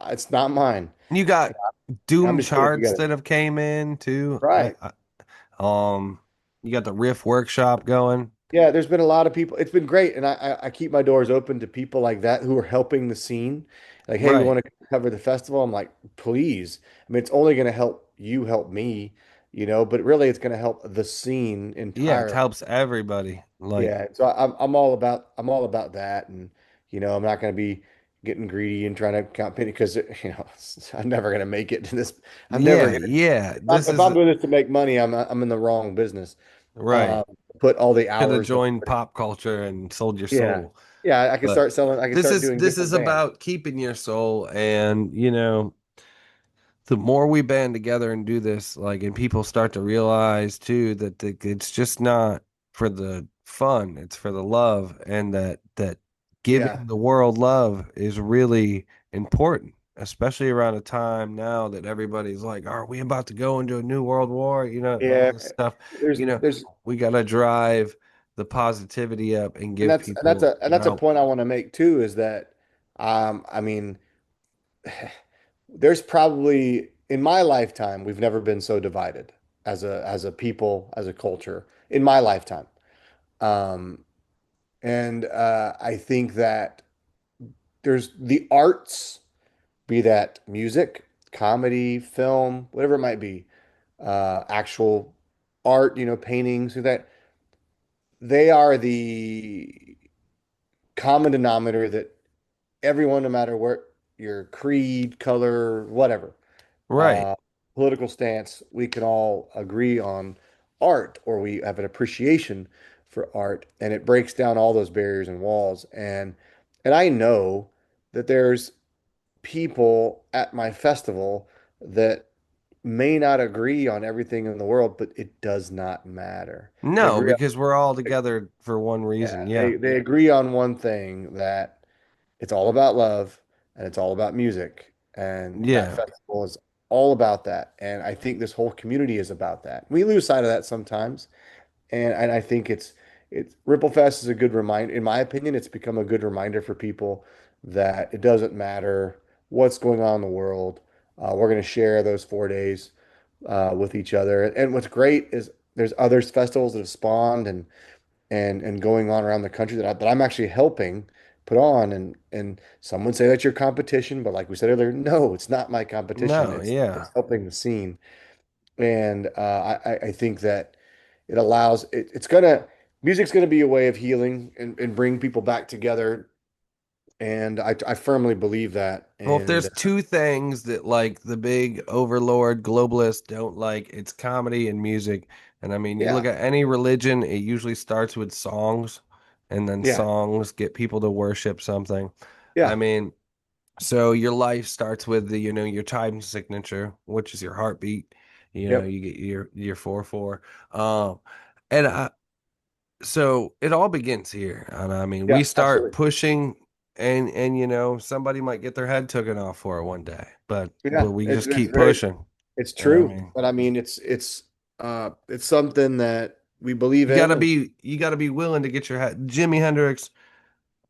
It's not mine. You got I'm Doom just putting it charts together. that have came in too. Right. You got the riff workshop going. Yeah, there's been a lot of people. It's been great, and I keep my doors open to people like that who are helping the scene. Like, hey, we Right. want to cover the festival. I'm like, please. I mean, it's only going to help you help me, but really, it's going to help the scene Yeah, it entirely. helps everybody. Like, Yeah, so I'm all about that, and I'm not going to be getting greedy and trying to count penny because I'm never going to make it to this. I'm never yeah, going to. yeah. If I'm, This if is I'm doing this to make money, I'm in the wrong business. right. Uh, put all the Should have hours to joined put it. pop culture and sold your Yeah, soul. yeah. I could But start selling. I could this start is doing this different is bands. about keeping your soul, and the more we band together and do this, like, and people start to realize too that it's just not for the fun, it's for the love, and that Yeah, giving the world love is really important, especially around a time now that everybody's like, are we about to go into a new world war? All yeah. this stuff. There's You know, there's we gotta drive the positivity up and and give that's people, a point I want to make too is that I mean there's probably in my lifetime we've never been so divided as a people as a culture in my lifetime. Um, and I think that there's the arts, be that music, comedy, film, whatever it might be, actual art, paintings, that they are the common denominator that everyone, no matter what your creed, color, whatever, right? uh, political stance, we can all agree on art, or we have an appreciation for art, and it breaks down all those barriers and walls. And I know that there's people at my festival that may not agree on everything in the world, but it does not matter. They No, agree on, because we're all together for one reason. yeah, Yeah, they agree on one thing, that it's all about love and it's all about music. And that yeah. festival is all about that. And I think this whole community is about that. We lose sight of that sometimes. And I think it's RippleFest is a good reminder. In my opinion, it's become a good reminder for people that it doesn't matter what's going on in the world. We're going to share those 4 days with each other. And what's great is there's other festivals that have spawned and going on around the country that I'm actually helping put on. And some would say that's your competition, but like we said earlier, no, it's not my competition. No, It's yeah. helping the scene. And I think that it allows it's gonna music's gonna be a way of healing and bring people back together. And I firmly believe that. Well, if And there's two things that like the big overlord globalists don't like, it's comedy and music. And I mean, you look yeah, at any religion, it usually starts with songs, and then yeah, songs get people to worship something. I yeah, mean, so your life starts with your time signature, which is your heartbeat. yep, You get your 4/4. Um, and so it all begins here. And I mean, yeah, we start absolutely. pushing, and somebody might get their head taken off for it one day, but Yeah, we it's just it's keep very pushing. it's And I true. mean, But I mean it's something that we believe you got in. to And be you got to be willing to get your head. Jimi Hendrix,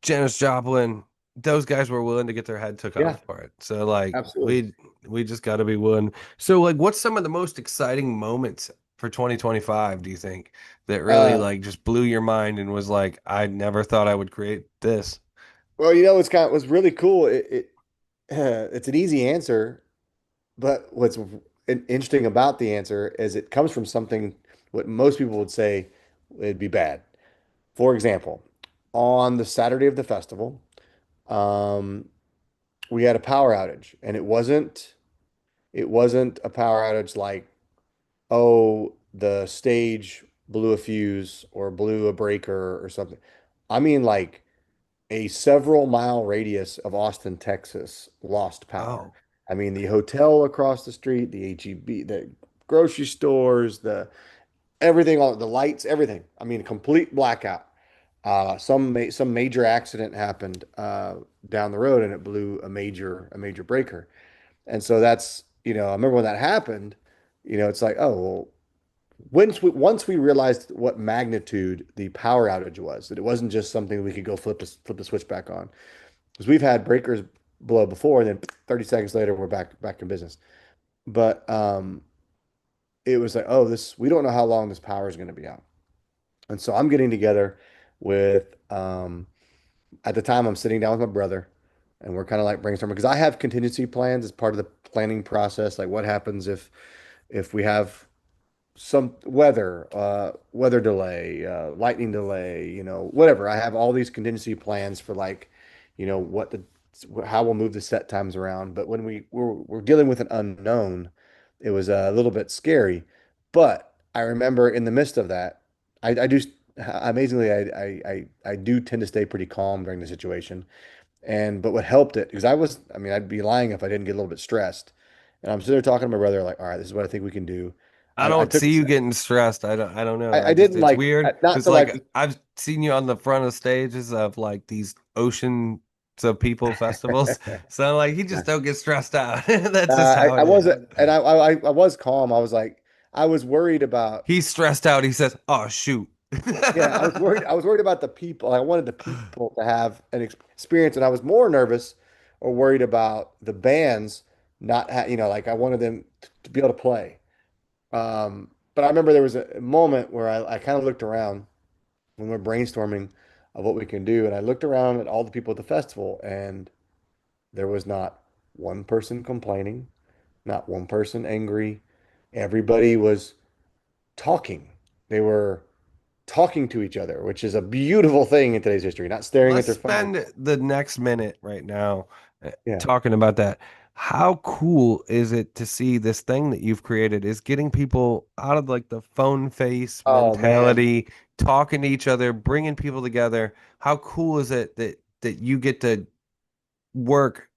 Janis Joplin, those guys were willing to get their head took yeah, off for it. So like absolutely. we just got to be willing. So like, what's some of the most exciting moments for 2025, do you think, that really Uh, like just blew your mind and was like, I never thought I would create this? well, what's really cool. It's an easy answer, but what's interesting about the answer is it comes from something what most people would say it'd be bad. For example, on the Saturday of the festival, um, we had a power outage, and it wasn't a power outage like, oh, the stage blew a fuse or blew a breaker or something. I mean, like a several mile radius of Austin, Texas, lost power. Oh, I mean, the hotel across the street, the HEB, the grocery stores, the everything, all the lights, everything. I mean, complete blackout. Some major accident happened down the road, and it blew a major breaker. And so I remember when that happened. It's like, oh well, once we realized what magnitude the power outage was, that it wasn't just something we could go flip the switch back on. Because we've had breakers blow before, and then 30 seconds later we're back in business. But it was like, oh, this we don't know how long this power is going to be out. And so I'm getting together with, at the time, I'm sitting down with my brother and we're kind of like brainstorming because I have contingency plans as part of the planning process. Like what happens if we have some weather delay, lightning delay, whatever. I have all these contingency plans for like, what the how we'll move the set times around. But when we're dealing with an unknown, it was a little bit scary. But I remember in the midst of that, I do amazingly I do tend to stay pretty calm during the situation. And but what helped it because I mean I'd be lying if I didn't get a little bit stressed. And I'm sitting there talking to my brother like, all right, this is what I think we can do. I I don't took see you getting stressed. I don't know. I didn't It's like weird not because to like like I've seen you on the front of stages of like these oceans of people festivals. So like he just don't get stressed out. That's just how I it is. wasn't and I was calm. I was like I was worried about He's stressed out. He says, "Oh shoot." yeah, I was worried about the people. I wanted the people to have an experience and I was more nervous or worried about the bands not like I wanted them to be able to play. But I remember there was a moment where I kind of looked around when we're brainstorming of what we can do and I looked around at all the people at the festival and there was not one person complaining. Not one person angry. Everybody was talking. They were talking to each other, which is a beautiful thing in today's history, not staring at Let's their phone. spend the next minute right now Yeah. talking about that. How cool is it to see this thing that you've created is getting people out of like the phone face Oh man. mentality, talking to each other, bringing people together. How cool is it that you get to work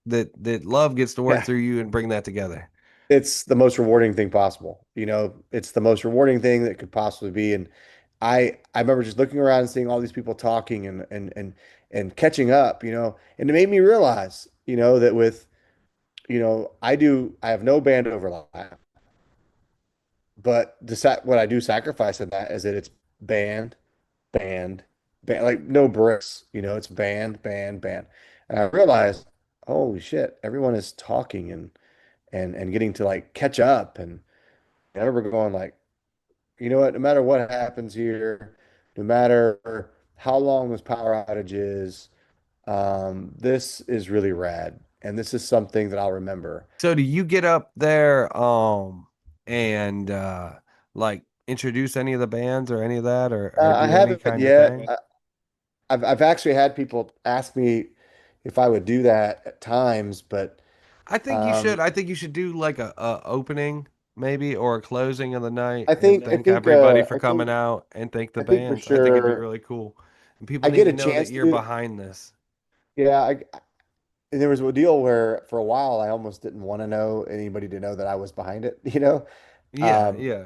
that love gets to work Yeah. through you and bring that together? It's the most rewarding thing possible. It's the most rewarding thing that could possibly be. And I remember just looking around and seeing all these people talking and catching up, and it made me realize, that with, I have no band overlap. But what I do sacrifice in that is that it's band, band, band, like no bricks, it's band, band, band. And I realized, holy shit, everyone is talking and getting to like catch up. And I remember going like, you know what, no matter what happens here, no matter how long this power outage is, this is really rad. And this is something that I'll remember. So do you get up there and like introduce any of the bands or any of that or I do any haven't kind of yet. thing? I've actually had people ask me if I would do that at times, but I think you should. um, I think you should do like a opening maybe or a closing of the night I and think I thank think everybody uh, for I coming think out and thank the I think for bands. I think it'd be sure really cool. And people I need get to a know that chance to you're do. behind this. Yeah, and there was a deal where for a while I almost didn't want to know anybody to know that I was behind it. Yeah, Um, yeah.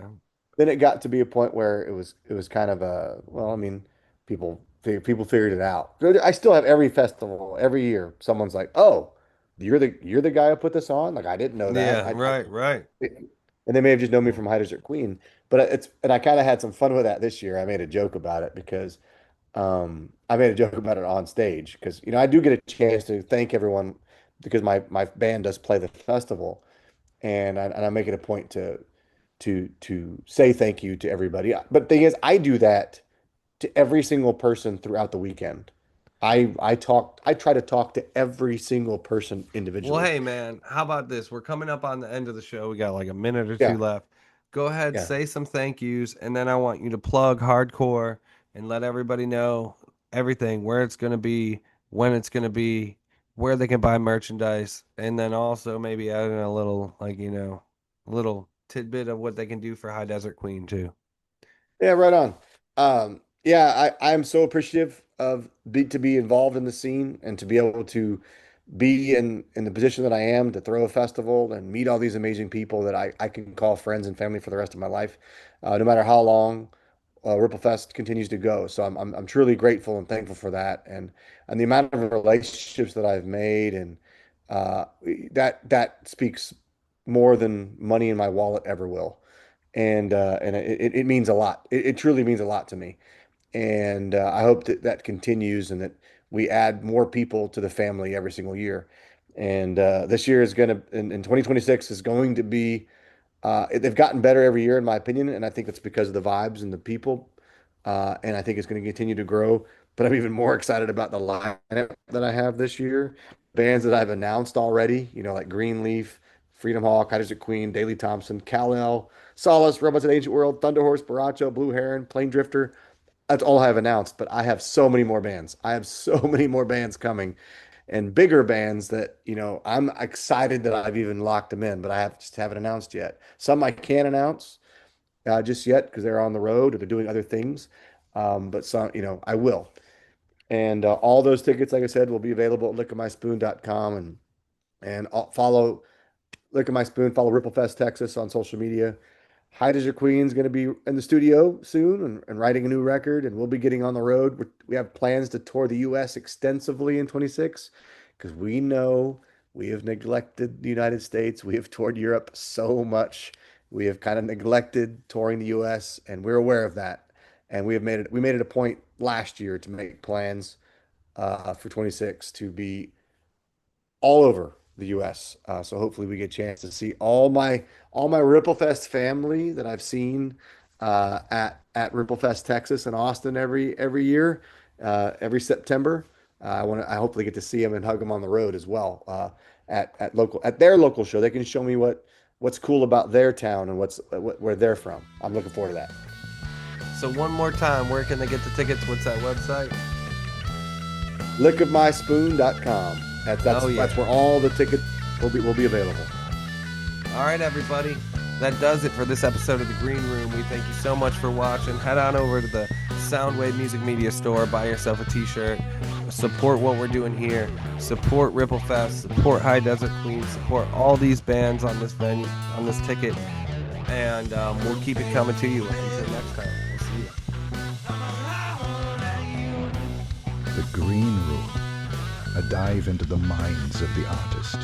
then it got to be a point where it was kind of a well, I mean, people figured it out. I still have every festival every year. Someone's like, "Oh, you're the guy who put this on." Like I didn't know that. Yeah, right, right. And they may have just known me Cool. from High Desert Queen. But and I kind of had some fun with that this year. I made a joke about it because I made a joke about it on stage because I do get a chance to thank everyone because my band does play the festival, and I make it a point to say thank you to everybody. But the thing is, I do that to every single person throughout the weekend. I try to talk to every single person Well, individually. hey man, how about this? We're coming up on the end of the show. We got like a minute or two Yeah, left. Go ahead, yeah. say some thank yous, and then I want you to plug hardcore and let everybody know everything, where it's gonna be, when it's gonna be, where they can buy merchandise, and then also maybe add in a little like, little tidbit of what they can do for High Desert Queen too. Yeah, right on. Yeah, I'm so appreciative to be involved in the scene and to be able to be in the position that I am to throw a festival and meet all these amazing people that I can call friends and family for the rest of my life, no matter how long RippleFest continues to go. So I'm truly grateful and thankful for that, and the amount of relationships that I've made, and uh, that speaks more than money in my wallet ever will. And it means a lot. It truly means a lot to me. And I hope that that continues and that we add more people to the family every single year. And this year is going to, in 2026, is going to be, they've gotten better every year, in my opinion. And I think it's because of the vibes and the people. and I think it's going to continue to grow. But I'm even more excited about the lineup that I have this year. Bands that I've announced already, like Greenleaf, Freedom Hawk, High Desert Queen, Daley Thompson, Kal-El, Solace, Robots of the Ancient World, Thunderhorse, Baracho, Blue Heron, Plain Drifter. That's all I have announced, but I have so many more bands. I have so many more bands coming and bigger bands that, I'm excited that I've even locked them in, but just haven't announced yet. Some I can't announce just yet because they're on the road or they're doing other things. But some, I will. And all those tickets, like I said, will be available at lickofmyspoon.com and follow Lick of My Spoon, follow RippleFest Texas on social media. High Desert Queen's going to be in the studio soon and writing a new record, and we'll be getting on the road. We have plans to tour the U.S. extensively in 26 because we know we have neglected the United States. We have toured Europe so much. We have kind of neglected touring the U.S., and we're aware of that. And we made it a point last year to make plans for 26 to be all over the U.S. So hopefully we get a chance to see all my RippleFest family that I've seen at RippleFest Texas in Austin every year, every September. I hopefully get to see them and hug them on the road as well at their local show. They can show me what's cool about their town and where they're from. I'm looking forward to that. So one more time, where can they get the tickets? What's that website? lickofmyspoon.com. That's where all the tickets will be available. All right, everybody. That does it for this episode of The Green Room. We thank you so much for watching. Head on over to the Soundwave Music Media Store. Buy yourself a t-shirt. Support what we're doing here. Support RippleFest. Support High Desert Queen. Support all these bands on this venue, on this ticket. And we'll keep it coming to you. Until next time. We'll see you. The Green Room, a dive into the minds of the artist.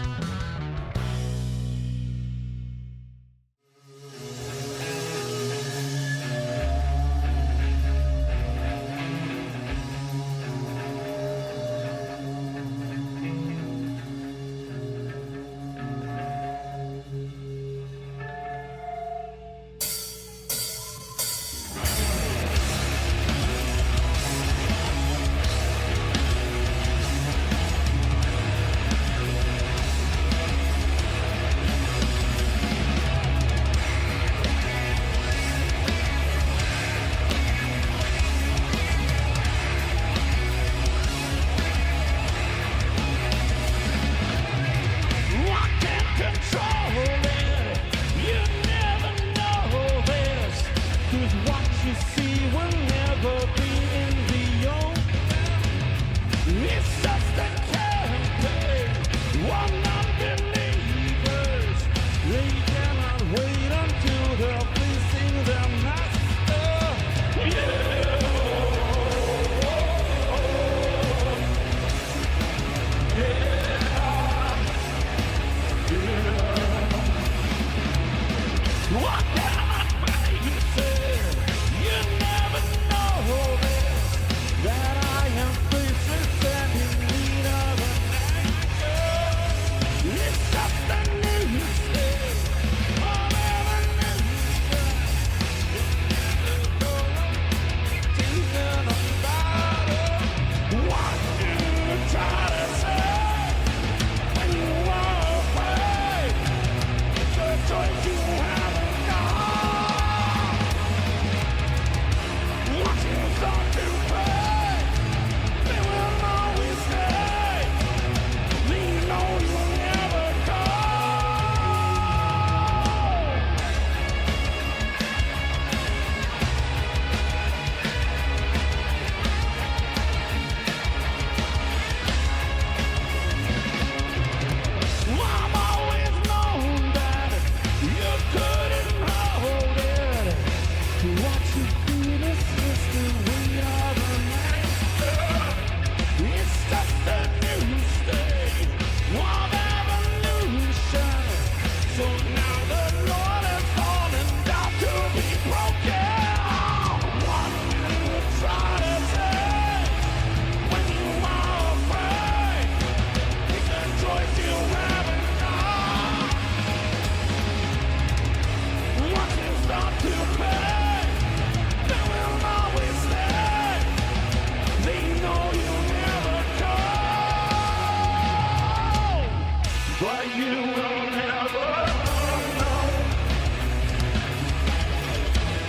Choice you have, God.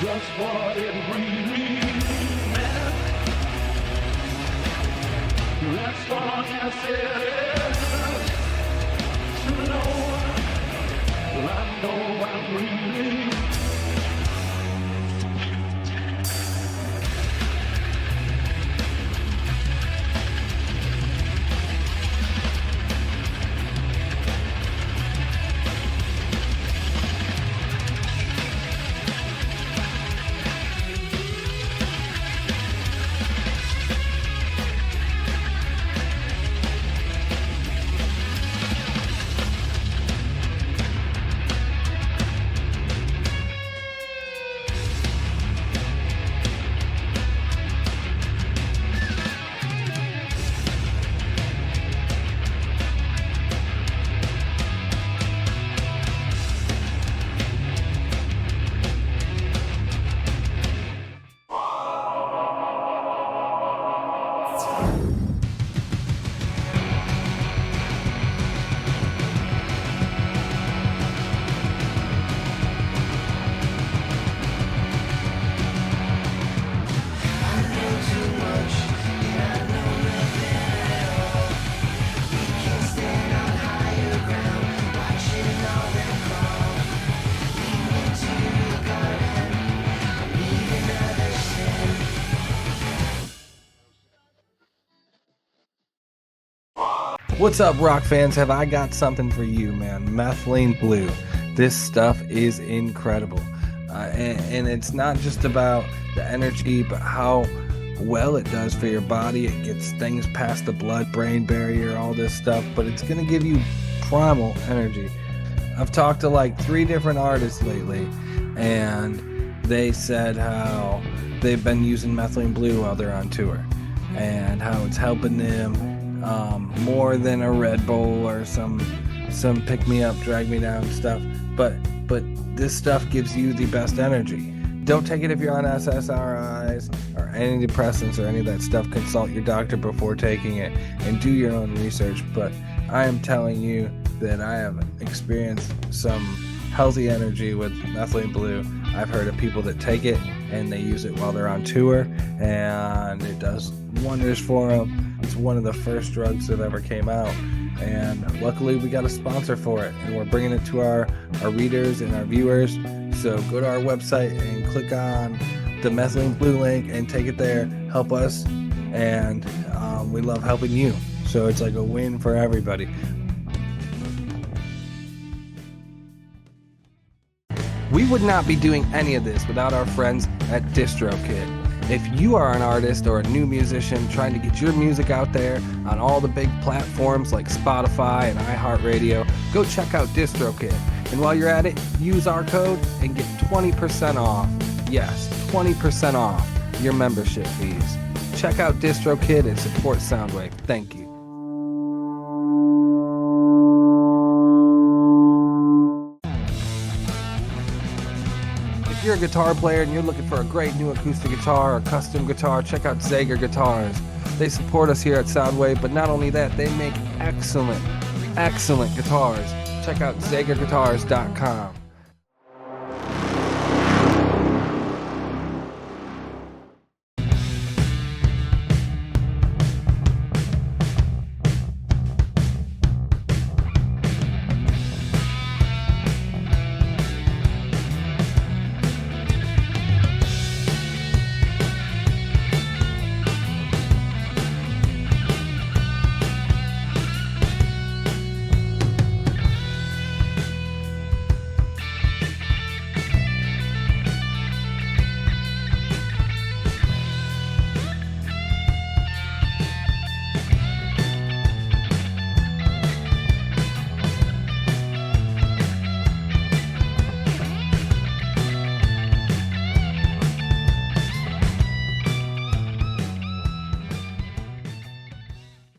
just what it really meant. That's what I said. To know, I know I'm really. What's up, rock fans? Have I got something for you, man? Methylene Blue. This stuff is incredible. And it's not just about the energy, but how well it does for your body. It gets things past the blood-brain barrier, all this stuff, but it's going to give you primal energy. I've talked to like 3 different artists lately, and they said how they've been using Methylene Blue while they're on tour, and how it's helping them more than a Red Bull or some pick me up, drag me down stuff. But this stuff gives you the best energy. Don't take it if you're on SSRIs or antidepressants or any of that stuff. Consult your doctor before taking it and do your own research. But I am telling you that I have experienced some healthy energy with Methylene Blue. I've heard of people that take it and they use it while they're on tour, and it does wonders for them. It's one of the first drugs that ever came out, and luckily we got a sponsor for it, and we're bringing it to our readers and our viewers. So go to our website and click on the Methylene Blue link and take it there. Help us, and we love helping you. So it's like a win for everybody. We would not be doing any of this without our friends at DistroKid. If you are an artist or a new musician trying to get your music out there on all the big platforms like Spotify and iHeartRadio, go check out DistroKid. And while you're at it, use our code and get 20% off. Yes, 20% off your membership fees. Check out DistroKid and support Soundwave. Thank you. If you're a guitar player and you're looking for a great new acoustic guitar or custom guitar, check out Zager Guitars. They support us here at Soundwave, but not only that, they make excellent guitars. Check out ZagerGuitars.com.